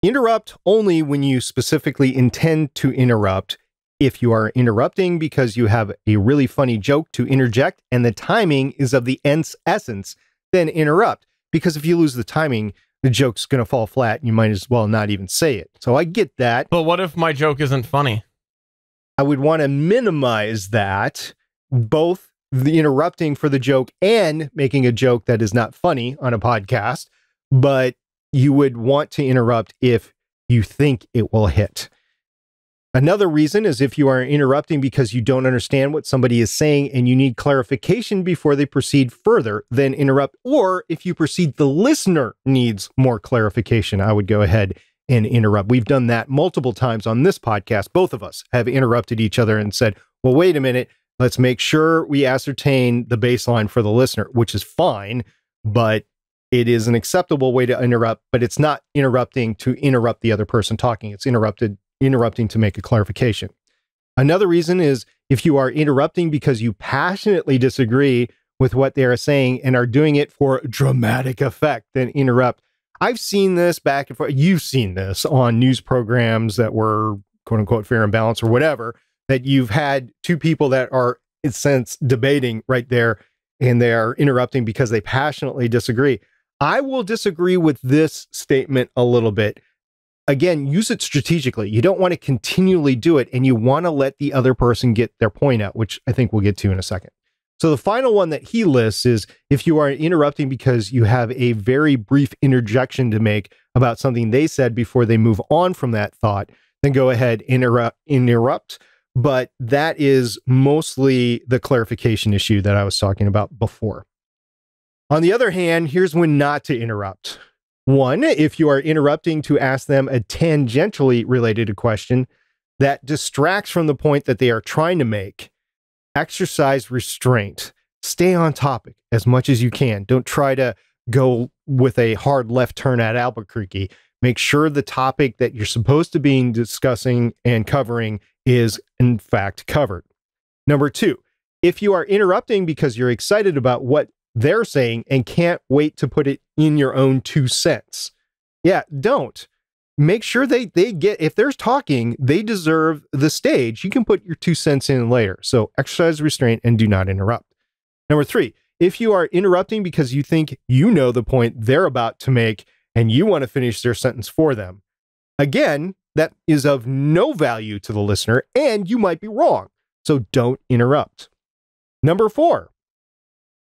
Interrupt only when you specifically intend to interrupt. If you are interrupting because you have a really funny joke to interject and the timing is of the essence, then interrupt. Because if you lose the timing, the joke's going to fall flat and you might as well not even say it. So I get that. But what if my joke isn't funny? I would want to minimize that, both the interrupting for the joke and making a joke that is not funny on a podcast, but you would want to interrupt if you think it will hit. Another reason is if you are interrupting because you don't understand what somebody is saying and you need clarification before they proceed further, then interrupt. Or if you perceive the listener needs more clarification, I would go ahead and interrupt. We've done that multiple times on this podcast. Both of us have interrupted each other and said, well, wait a minute, let's make sure we ascertain the baseline for the listener, which is fine, but it is an acceptable way to interrupt, but it's not interrupting to interrupt the other person talking. It's interrupting to make a clarification. Another reason is if you are interrupting because you passionately disagree with what they are saying and are doing it for dramatic effect, then interrupt. I've seen this back and forth. You've seen this on news programs that were quote unquote fair and balanced or whatever, that you've had two people that are in a sense debating right there and they are interrupting because they passionately disagree. I will disagree with this statement a little bit. Again, use it strategically. You don't want to continually do it, and you want to let the other person get their point out, which I think we'll get to in a second. So the final one that he lists is if you are interrupting because you have a very brief interjection to make about something they said before they move on from that thought, then go ahead, interrupt. But that is mostly the clarification issue that I was talking about before. On the other hand, here's when not to interrupt. One, if you are interrupting to ask them a tangentially related question that distracts from the point that they are trying to make, exercise restraint. Stay on topic as much as you can. Don't try to go with a hard left turn at Albuquerque. Make sure the topic that you're supposed to be discussing and covering is in fact covered. Number 2, if you are interrupting because you're excited about what they're saying and can't wait to put it in your own 2 cents. Yeah, don't. Make sure they get, if they're talking, they deserve the stage. You can put your 2 cents in later. So exercise restraint and do not interrupt. Number 3, if you are interrupting because you think you know the point they're about to make and you want to finish their sentence for them, again, that is of no value to the listener and you might be wrong. So don't interrupt. Number 4,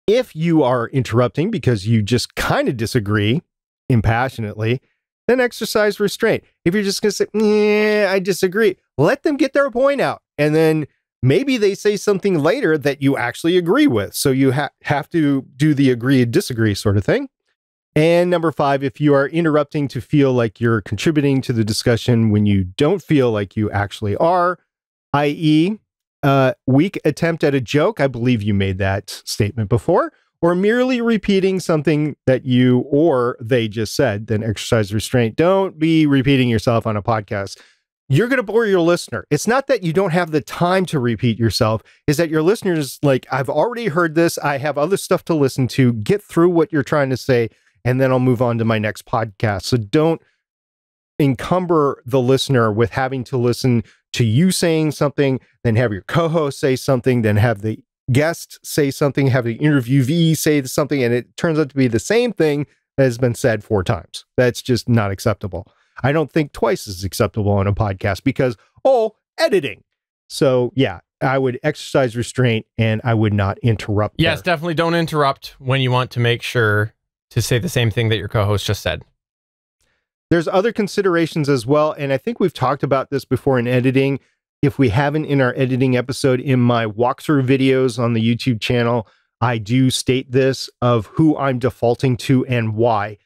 if you are interrupting because you just kind of disagree impassionately, then exercise restraint. If you're just going to say, yeah, I disagree, let them get their point out. And then maybe they say something later that you actually agree with. So you have to do the agree and disagree sort of thing. And number 5, if you are interrupting to feel like you're contributing to the discussion when you don't feel like you actually are, i.e., weak attempt at a joke, I believe you made that statement before, or merely repeating something that you or they just said, then exercise restraint. Don't be repeating yourself on a podcast. You're going to bore your listener. It's not that you don't have the time to repeat yourself, is that your listeners like, I've already heard this. I have other stuff to listen to. Get through what you're trying to say, and then I'll move on to my next podcast. So don't encumber the listener with having to listen to you saying something, then have your co-host say something, then have the guest say something, have the interviewee say something, and it turns out to be the same thing that has been said 4 times. That's just not acceptable. I don't think twice is acceptable on a podcast because, editing. So yeah, I would exercise restraint and I would not interrupt. Yes, definitely don't interrupt when you want to make sure to say the same thing that your co-host just said. There's other considerations as well, and I think we've talked about this before in editing. If we haven't in our editing episode, in my walkthrough videos on the YouTube channel, I do state this of who I'm defaulting to and why.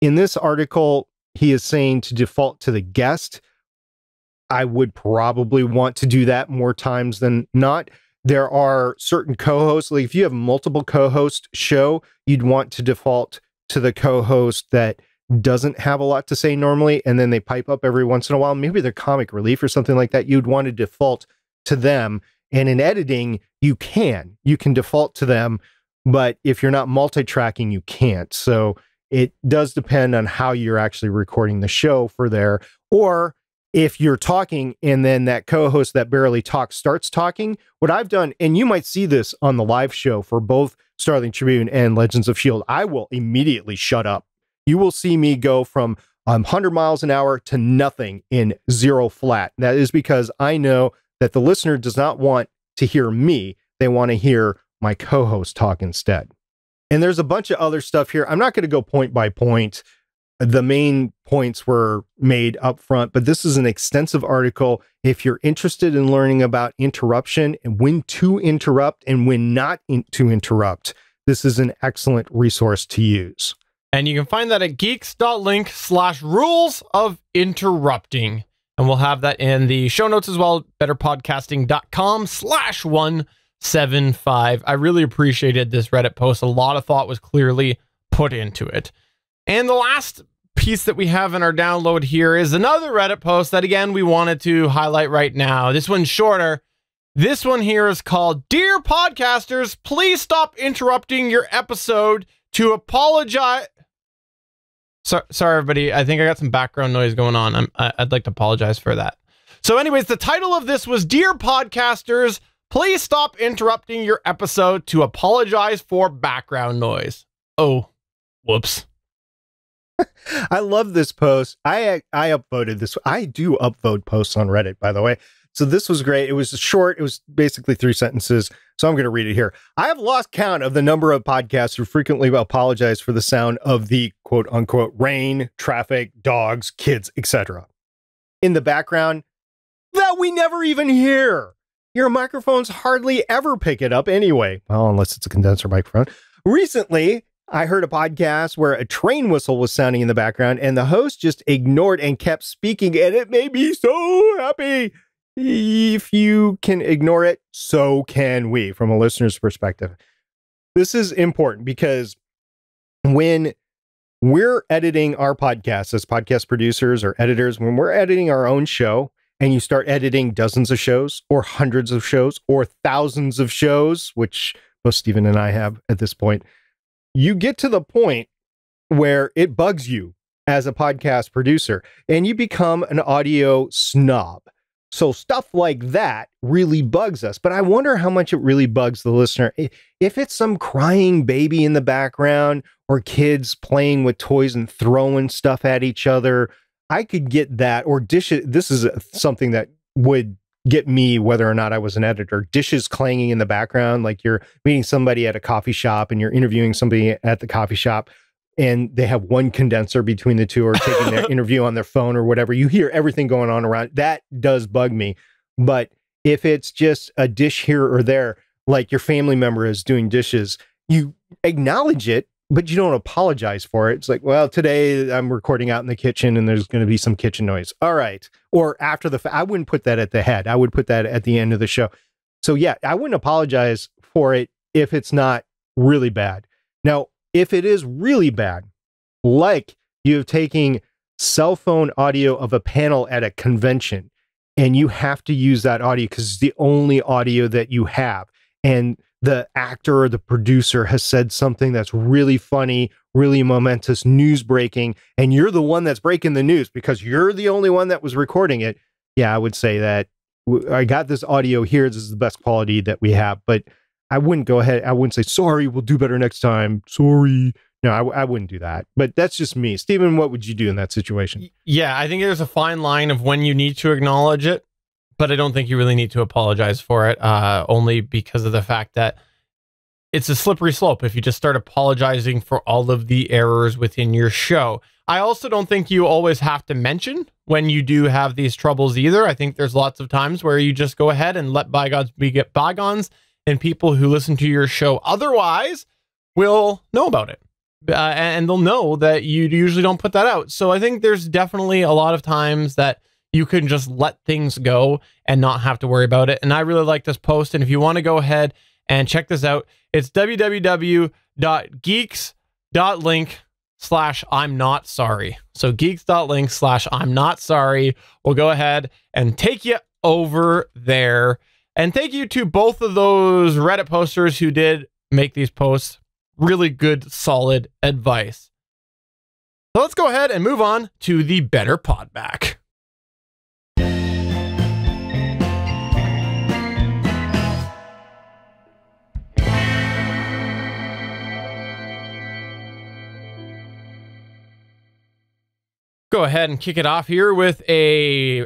In this article, he is saying to default to the guest. I would probably want to do that more times than not. There are certain co-hosts, like if you have multiple co-host show, you'd want to default to the co-host that doesn't have a lot to say normally, and then they pipe up every once in a while. Maybe they're comic relief or something like that. You'd want to default to them. And in editing, you can default to them, but if you're not multi-tracking, you can't. So it does depend on how you're actually recording the show for there. Or if you're talking and then that co-host that barely talks starts talking, what I've done, and you might see this on the live show for both Starling Tribune and Legends of S.H.I.E.L.D., I will immediately shut up. You will see me go from 100 miles an hour to nothing in 0 flat. That is because I know that the listener does not want to hear me. They want to hear my co-host talk instead. And there's a bunch of other stuff here. I'm not going to go point by point. The main points were made up front, but this is an extensive article. If you're interested in learning about interruption and when to interrupt and when not to interrupt, this is an excellent resource to use. And you can find that at geeks.link/rules of interrupting. And we'll have that in the show notes as well, betterpodcasting.com/175. I really appreciated this Reddit post. A lot of thought was clearly put into it. And the last piece that we have in our download here is another Reddit post that, again, we wanted to highlight right now. This one's shorter. This one here is called, "Dear Podcasters, please stop interrupting your episode to apologize." Sorry, everybody. I think I got some background noise going on. I'd like to apologize for that. So anyways, the title of this was, "Dear Podcasters, please stop interrupting your episode to apologize for background noise." Oh, whoops. I love this post. I upvoted this. I do upvote posts on Reddit, by the way. So this was great. It was short. It was basically 3 sentences. So I'm going to read it here. "I have lost count of the number of podcasts who frequently apologize for the sound of the quote unquote rain, traffic, dogs, kids, etc. in the background that we never even hear. Your microphones hardly ever pick it up anyway. Well, unless it's a condenser microphone. Recently, I heard a podcast where a train whistle was sounding in the background and the host just ignored and kept speaking, and it made me so happy. If you can ignore it, so can we, from a listener's perspective. This is important because when we're editing our podcasts as podcast producers or editors, when we're editing our own show and you start editing dozens of shows or hundreds of shows or thousands of shows, which both Stephen and I have at this point, you get to the point where it bugs you as a podcast producer and you become an audio snob. So stuff like that really bugs us, but I wonder how much it really bugs the listener. If it's some crying baby in the background or kids playing with toys and throwing stuff at each other, I could get that. Or dishes. This is something that would get me whether or not I was an editor. Dishes clanging in the background, like you're meeting somebody at a coffee shop and you're interviewing somebody at the coffee shop and they have one condenser between the two or taking their interview on their phone or whatever. You hear everything going on around. That does bug me. But if it's just a dish here or there, like your family member is doing dishes, you acknowledge it, but you don't apologize for it. It's like, well, today I'm recording out in the kitchen and there's going to be some kitchen noise. All right. Or after the fact, I wouldn't put that at the head. I would put that at the end of the show. So yeah, I wouldn't apologize for it if it's not really bad. Now, if it is really bad, like you're taking cell phone audio of a panel at a convention and you have to use that audio because it's the only audio that you have, and the actor or the producer has said something that's really funny, really momentous, news breaking, and you're the one that's breaking the news because you're the only one that was recording it. Yeah, I would say that I got this audio here. This is the best quality that we have, but I wouldn't go ahead. I wouldn't say, sorry, we'll do better next time. Sorry. No, I wouldn't do that. But that's just me. Stephen, what would you do in that situation? Yeah, I think there's a fine line of when you need to acknowledge it, but I don't think you really need to apologize for it, only because of the fact that it's a slippery slope if you just start apologizing for all of the errors within your show. I also don't think you always have to mention when you do have these troubles either. I think there's lots of times where you just go ahead and let bygones be bygones, and people who listen to your show otherwise will know about it. And they'll know that you usually don't put that out. So I think there's definitely a lot of times that you can just let things go and not have to worry about it. And I really like this post. And if you want to go ahead and check this out, it's www.geeks.link/I'm not sorry. So geeks.link/I'm not sorry. We'll go ahead and take you over there. And thank you to both of those Reddit posters who did make these posts. Really good, solid advice. So let's go ahead and move on to the Better Pod Back. Go ahead and kick it off here with a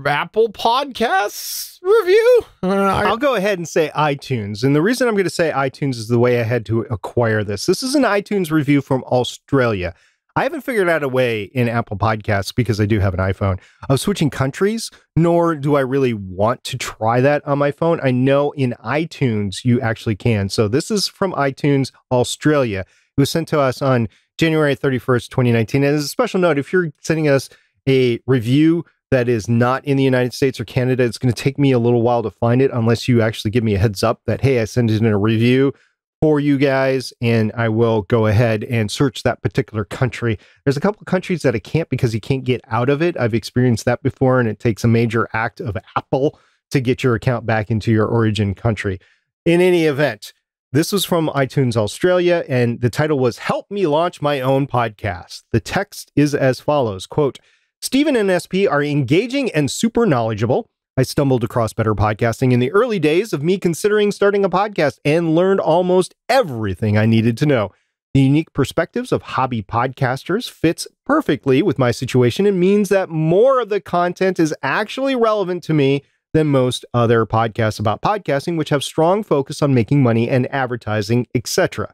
Apple Podcasts review. I'll go ahead and say iTunes. And the reason I'm going to say iTunes is the way I had to acquire this. This is an iTunes review from Australia. I haven't figured out a way in Apple Podcasts, because I do have an iPhone, of switching countries, nor do I really want to try that on my phone. I know in iTunes you actually can. So this is from iTunes Australia. It was sent to us on January 31st, 2019. And as a special note, if you're sending us a review that is not in the United States or Canada, it's going to take me a little while to find it unless you actually give me a heads up that, hey, I sent it in a review for you guys, and I will go ahead and search that particular country. There's a couple of countries that I can't because you can't get out of it. I've experienced that before, and it takes a major act of Apple to get your account back into your origin country. In any event, this was from iTunes Australia, and the title was Help Me Launch My Own Podcast. The text is as follows, quote, Stephen and SP are engaging and super knowledgeable. I stumbled across Better Podcasting in the early days of me considering starting a podcast and learned almost everything I needed to know. The unique perspectives of hobby podcasters fits perfectly with my situation and means that more of the content is actually relevant to me than most other podcasts about podcasting, which have strong focus on making money and advertising, etc.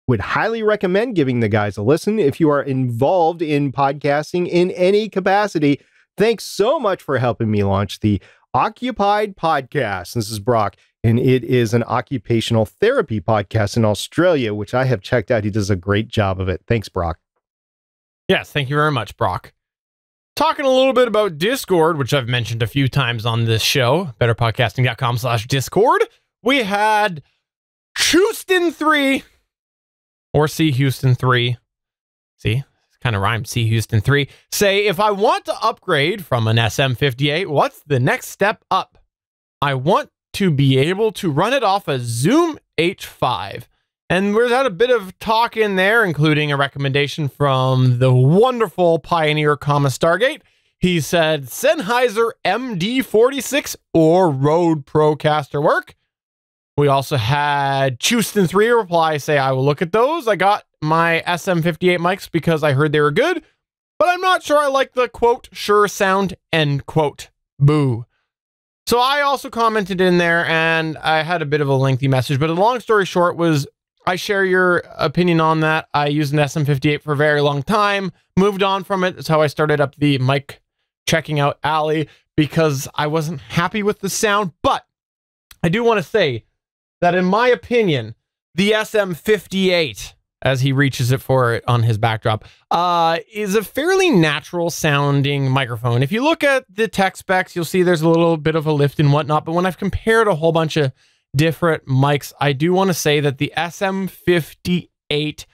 Would highly recommend giving the guys a listen if you are involved in podcasting in any capacity. Thanks so much for helping me launch the Occupied Podcast. This is Brock, and it is an occupational therapy podcast in Australia, which I have checked out. He does a great job of it. Thanks, Brock. Yes, thank you very much, Brock. Talking a little bit about Discord, which I've mentioned a few times on this show, betterpodcasting.com/Discord. We had Houston 3, or C Houston 3. See, kind of rhymes, C Houston 3, say, if I want to upgrade from an SM58, what's the next step up? I want to be able to run it off a Zoom H5. And we've had a bit of talk in there, including a recommendation from the wonderful Pioneer, Stargate. He said Sennheiser MD46 or Rode Procaster work. We also had Houston3 reply, say, I will look at those. I got my SM58 mics because I heard they were good, but I'm not sure I like the, quote, sure sound, end quote. Boo. So I also commented in there, and I had a bit of a lengthy message, but the long story short was, I share your opinion on that. I used an SM58 for a very long time, moved on from it. That's how I started up the mic checking out alley, because I wasn't happy with the sound. But I do want to say that in my opinion, the SM58, as he reaches it for it on his backdrop, is a fairly natural sounding microphone. If you look at the tech specs, you'll see there's a little bit of a lift and whatnot. But when I've compared a whole bunch of different mics, I do want to say that the SM58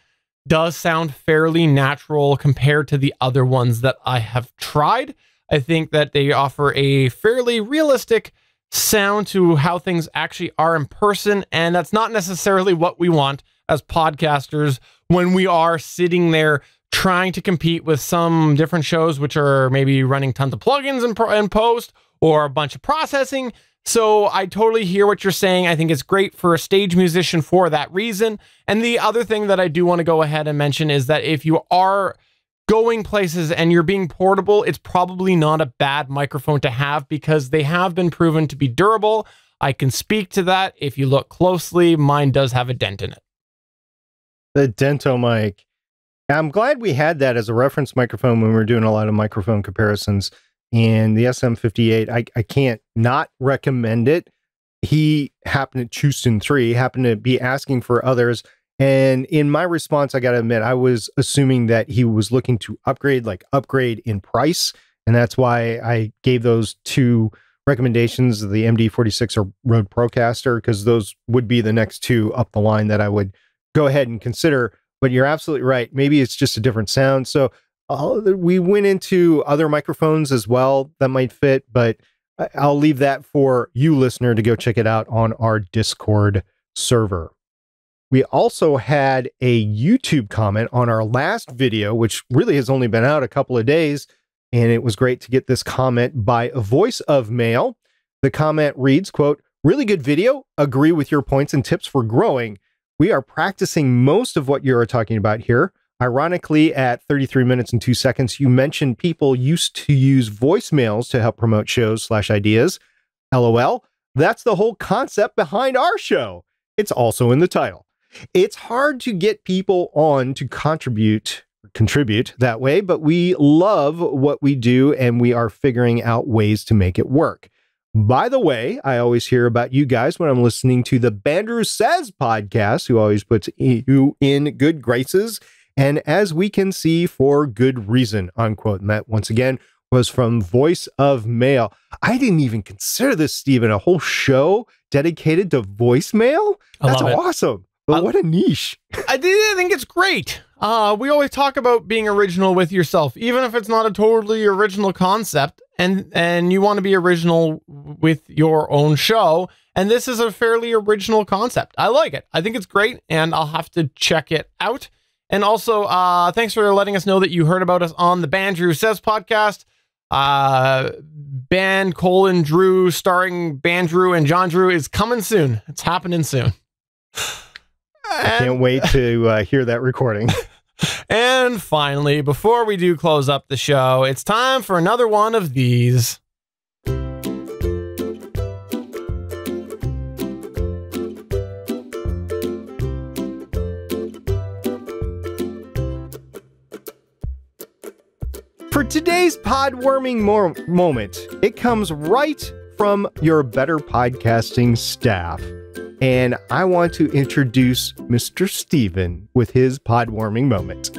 does sound fairly natural compared to the other ones that I have tried. I think that they offer a fairly realistic sound to how things actually are in person, and that's not necessarily what we want as podcasters when we are sitting there trying to compete with some different shows which are maybe running tons of plugins and post or a bunch of processing. So I totally hear what you're saying. I think it's great for a stage musician for that reason. And the other thing that I do want to go ahead and mention is that if you are going places and you're being portable, it's probably not a bad microphone to have, because they have been proven to be durable. I can speak to that. If you look closely, mine does have a dent in it. The Dento mic. I'm glad we had that as a reference microphone when we were doing a lot of microphone comparisons. And the SM58, I can't not recommend it. He happened to Houston3, happened to be asking for others. And in my response, I got to admit, I was assuming that he was looking to upgrade in price. And that's why I gave those two recommendations, the MD46 or Rode Procaster, because those would be the next two up the line that I would go ahead and consider. But you're absolutely right. Maybe it's just a different sound. So we went into other microphones as well that might fit, but I'll leave that for you, listener, to go check it out on our Discord server. We also had a YouTube comment on our last video, which really has only been out a couple of days, and it was great to get this comment by a Voice of Mail. The comment reads, quote, really good video. Agree with your points and tips for growing. We are practicing most of what you're talking about here. Ironically, at 33 minutes and 2 seconds, you mentioned people used to use voicemails to help promote shows/ideas. LOL. That's the whole concept behind our show. It's also in the title. It's hard to get people on to contribute that way, but we love what we do and we are figuring out ways to make it work. By the way, I always hear about you guys when I'm listening to the Jondrew Says podcast, who always puts you in good graces. And as we can see, for good reason, unquote. And that, once again, was from Voice of Mail. I didn't even consider this, Stephen, a whole show dedicated to voicemail. That's awesome. But what a niche. I think it's great. We always talk about being original with yourself, even if it's not a totally original concept, and you want to be original with your own show. And this is a fairly original concept. I like it. I think it's great, and I'll have to check it out. And also, thanks for letting us know that you heard about us on the Jondrew Says podcast. Drew, starring Jondrew and Jondrew, is coming soon. It's happening soon. I can't wait to hear that recording. And finally, before we do close up the show, it's time for another one of these. For today's podwarming moment, it comes right from your Better Podcasting staff. And I want to introduce Mr. Steven with his podwarming moment.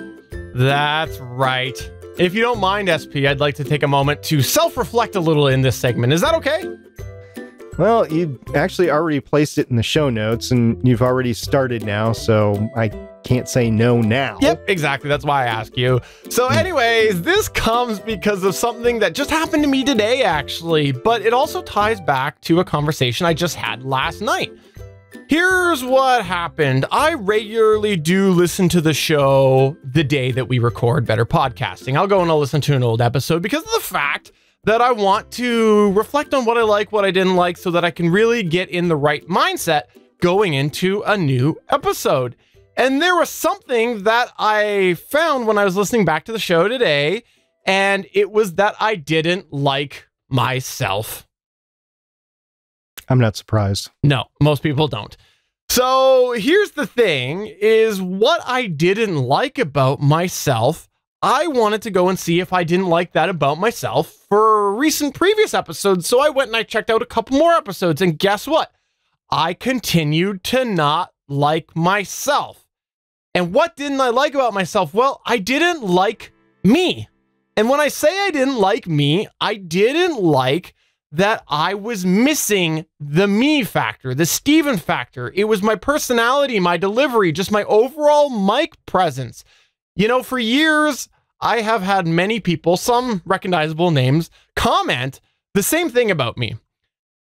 That's right. If you don't mind, SP, I'd like to take a moment to self-reflect a little in this segment. Is that okay? Well, you actually already placed it in the show notes, and you've already started now, so I can't say no now. Yep, exactly. That's why I ask you. So anyways, this comes because of something that just happened to me today, actually, but it also ties back to a conversation I just had last night. Here's what happened. I regularly do listen to the show the day that we record Better Podcasting. I'll go and I'll listen to an old episode because of the fact that I want to reflect on what I like, what I didn't like, so that I can really get in the right mindset going into a new episode. And there was something that I found when I was listening back to the show today, and it was that I didn't like myself. I'm not surprised. No, most people don't. So here's the thing, is what I didn't like about myself, I wanted to go and see if I didn't like that about myself for recent previous episodes. So I went and I checked out a couple more episodes, and guess what? I continued to not like myself. And what didn't I like about myself? Well, I didn't like me. And when I say I didn't like me, I didn't like that I was missing the me factor, the Steven factor. It was my personality, my delivery, just my overall mic presence. You know, for years, I have had many people, some recognizable names, comment the same thing about me.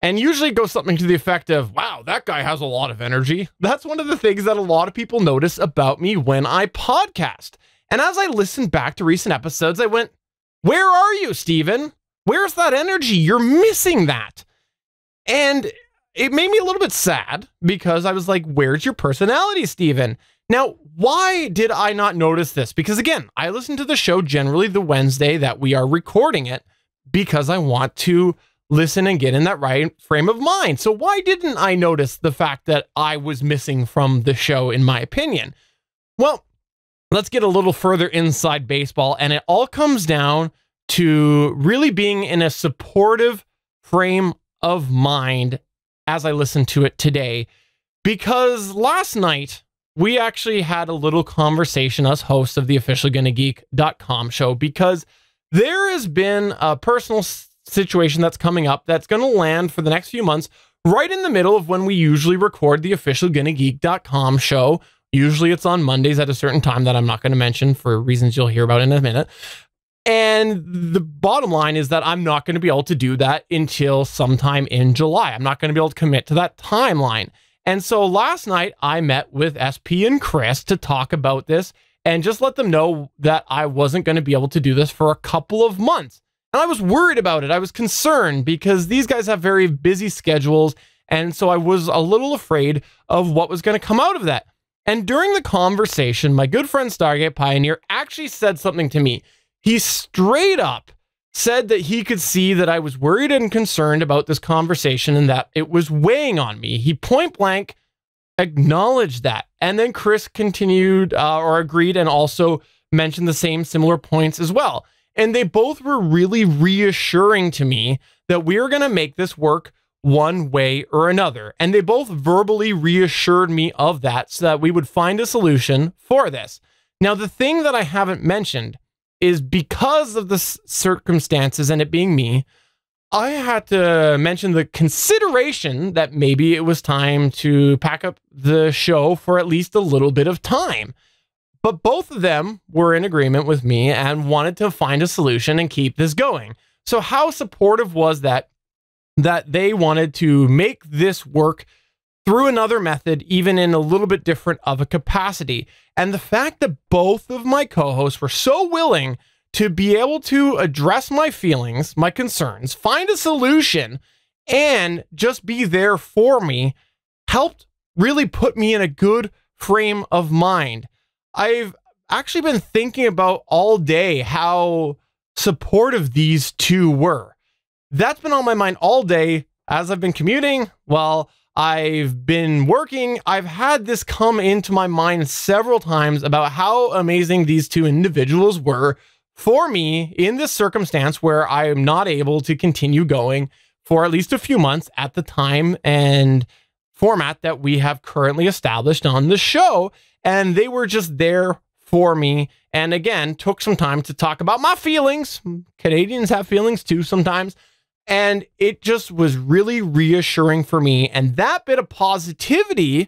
And usually it goes something to the effect of, wow, that guy has a lot of energy. That's one of the things that a lot of people notice about me when I podcast. And as I listened back to recent episodes, I went, where are you, Steven? Where's that energy? You're missing that. And it made me a little bit sad because I was like, where's your personality, Steven? Now, why did I not notice this? Because again, I listen to the show generally the Wednesday that we are recording it because I want to listen and get in that right frame of mind. So why didn't I notice the fact that I was missing from the show, in my opinion? Well, let's get a little further inside baseball, and it all comes down to really being in a supportive frame of mind as I listened to it today. Because last night, we actually had a little conversation, us hosts of the official GonnaGeek.com show, because there has been a personal situation that's coming up that's going to land for the next few months right in the middle of when we usually record the official GonnaGeek.com show. Usually it's on Mondays at a certain time that I'm not going to mention for reasons you'll hear about in a minute. And the bottom line is that I'm not going to be able to do that until sometime in July. I'm not going to be able to commit to that timeline. And so last night I met with SP and Chris to talk about this and just let them know that I wasn't going to be able to do this for a couple of months. And I was worried about it. I was concerned because these guys have very busy schedules. And so I was a little afraid of what was going to come out of that. And during the conversation, my good friend Stargate Pioneer actually said something to me. He straight up said that he could see that I was worried and concerned about this conversation and that it was weighing on me. He point blank acknowledged that. And then Chris continued or agreed and also mentioned the same similar points as well. And they both were really reassuring to me that we were going to make this work one way or another. And they both verbally reassured me of that so that we would find a solution for this. Now, the thing that I haven't mentioned is because of the circumstances and it being me, I had to mention the consideration that maybe it was time to pack up the show for at least a little bit of time. But both of them were in agreement with me and wanted to find a solution and keep this going. So how supportive was that they wanted to make this work through another method, even in a little bit different of a capacity. And the fact that both of my co-hosts were so willing to be able to address my feelings, my concerns, find a solution, and just be there for me helped really put me in a good frame of mind. I've actually been thinking about all day how supportive these two were. That's been on my mind all day as I've been commuting. While I've been working, I've had this come into my mind several times about how amazing these two individuals were for me in this circumstance where I am not able to continue going for at least a few months at the time and format that we have currently established on the show. And they were just there for me. And again, took some time to talk about my feelings. Canadians have feelings too sometimes. And it just was really reassuring for me. And that bit of positivity,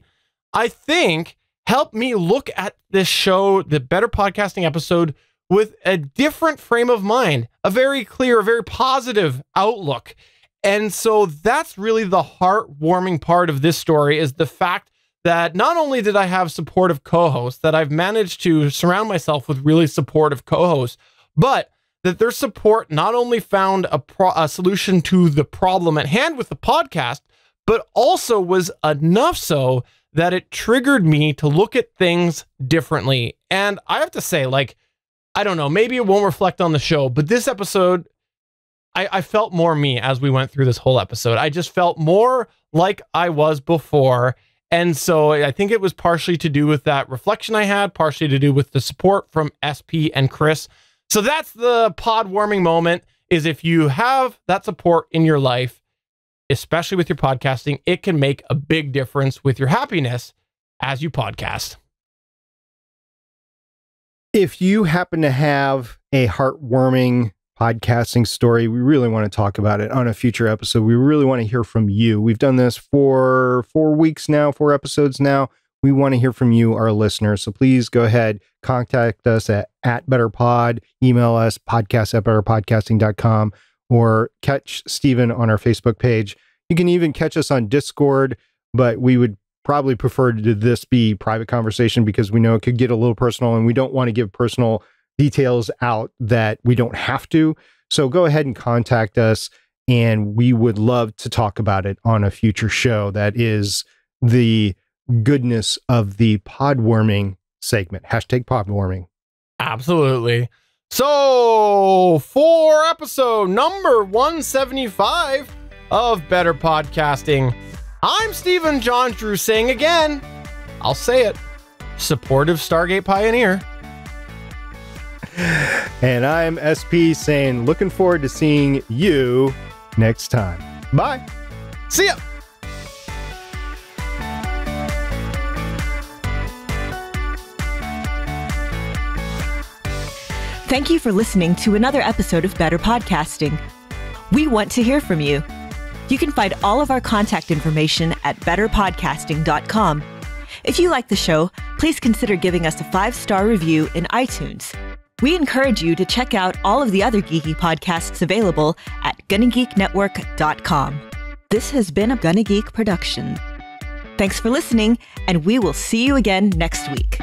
I think, helped me look at this show, the Better Podcasting episode, with a different frame of mind, a very clear, a very positive outlook. And so that's really the heartwarming part of this story, is the fact that not only did I have supportive co-hosts, that I've managed to surround myself with really supportive co-hosts, but that their support not only found a solution to the problem at hand with the podcast, but also was enough so that it triggered me to look at things differently. And I have to say, like, I don't know, maybe it won't reflect on the show, but this episode, I felt more me as we went through this whole episode. I just felt more like I was before. And so I think it was partially to do with that reflection I had, partially to do with the support from SP and Chris. So that's the pod warming moment, is if you have that support in your life, especially with your podcasting, it can make a big difference with your happiness as you podcast. If you happen to have a heartwarming podcasting story, we really want to talk about it on a future episode. We really want to hear from you. We've done this for 4 weeks now, 4 episodes now. We want to hear from you, our listeners. So please go ahead, contact us at BetterPod, email us podcast@betterpodcasting.com, or catch Steven on our Facebook page. You can even catch us on Discord, but we would probably prefer to this be private conversation because we know it could get a little personal and we don't want to give personal details out that we don't have to. So go ahead and contact us, and we would love to talk about it on a future show. That is the goodness of the podwarming segment. #podwarming. Absolutely. So for episode number 175 of Better Podcasting, I'm Stephen Jondrew saying again, I'll say it, supportive Stargate Pioneer. And I'm SP saying, looking forward to seeing you next time. Bye. See ya. Thank you for listening to another episode of Better Podcasting. We want to hear from you. You can find all of our contact information at betterpodcasting.com. If you like the show, please consider giving us a 5-star review in iTunes. We encourage you to check out all of the other geeky podcasts available at GonnaGeekNetwork.com. This has been a GonnaGeek production. Thanks for listening, and we will see you again next week.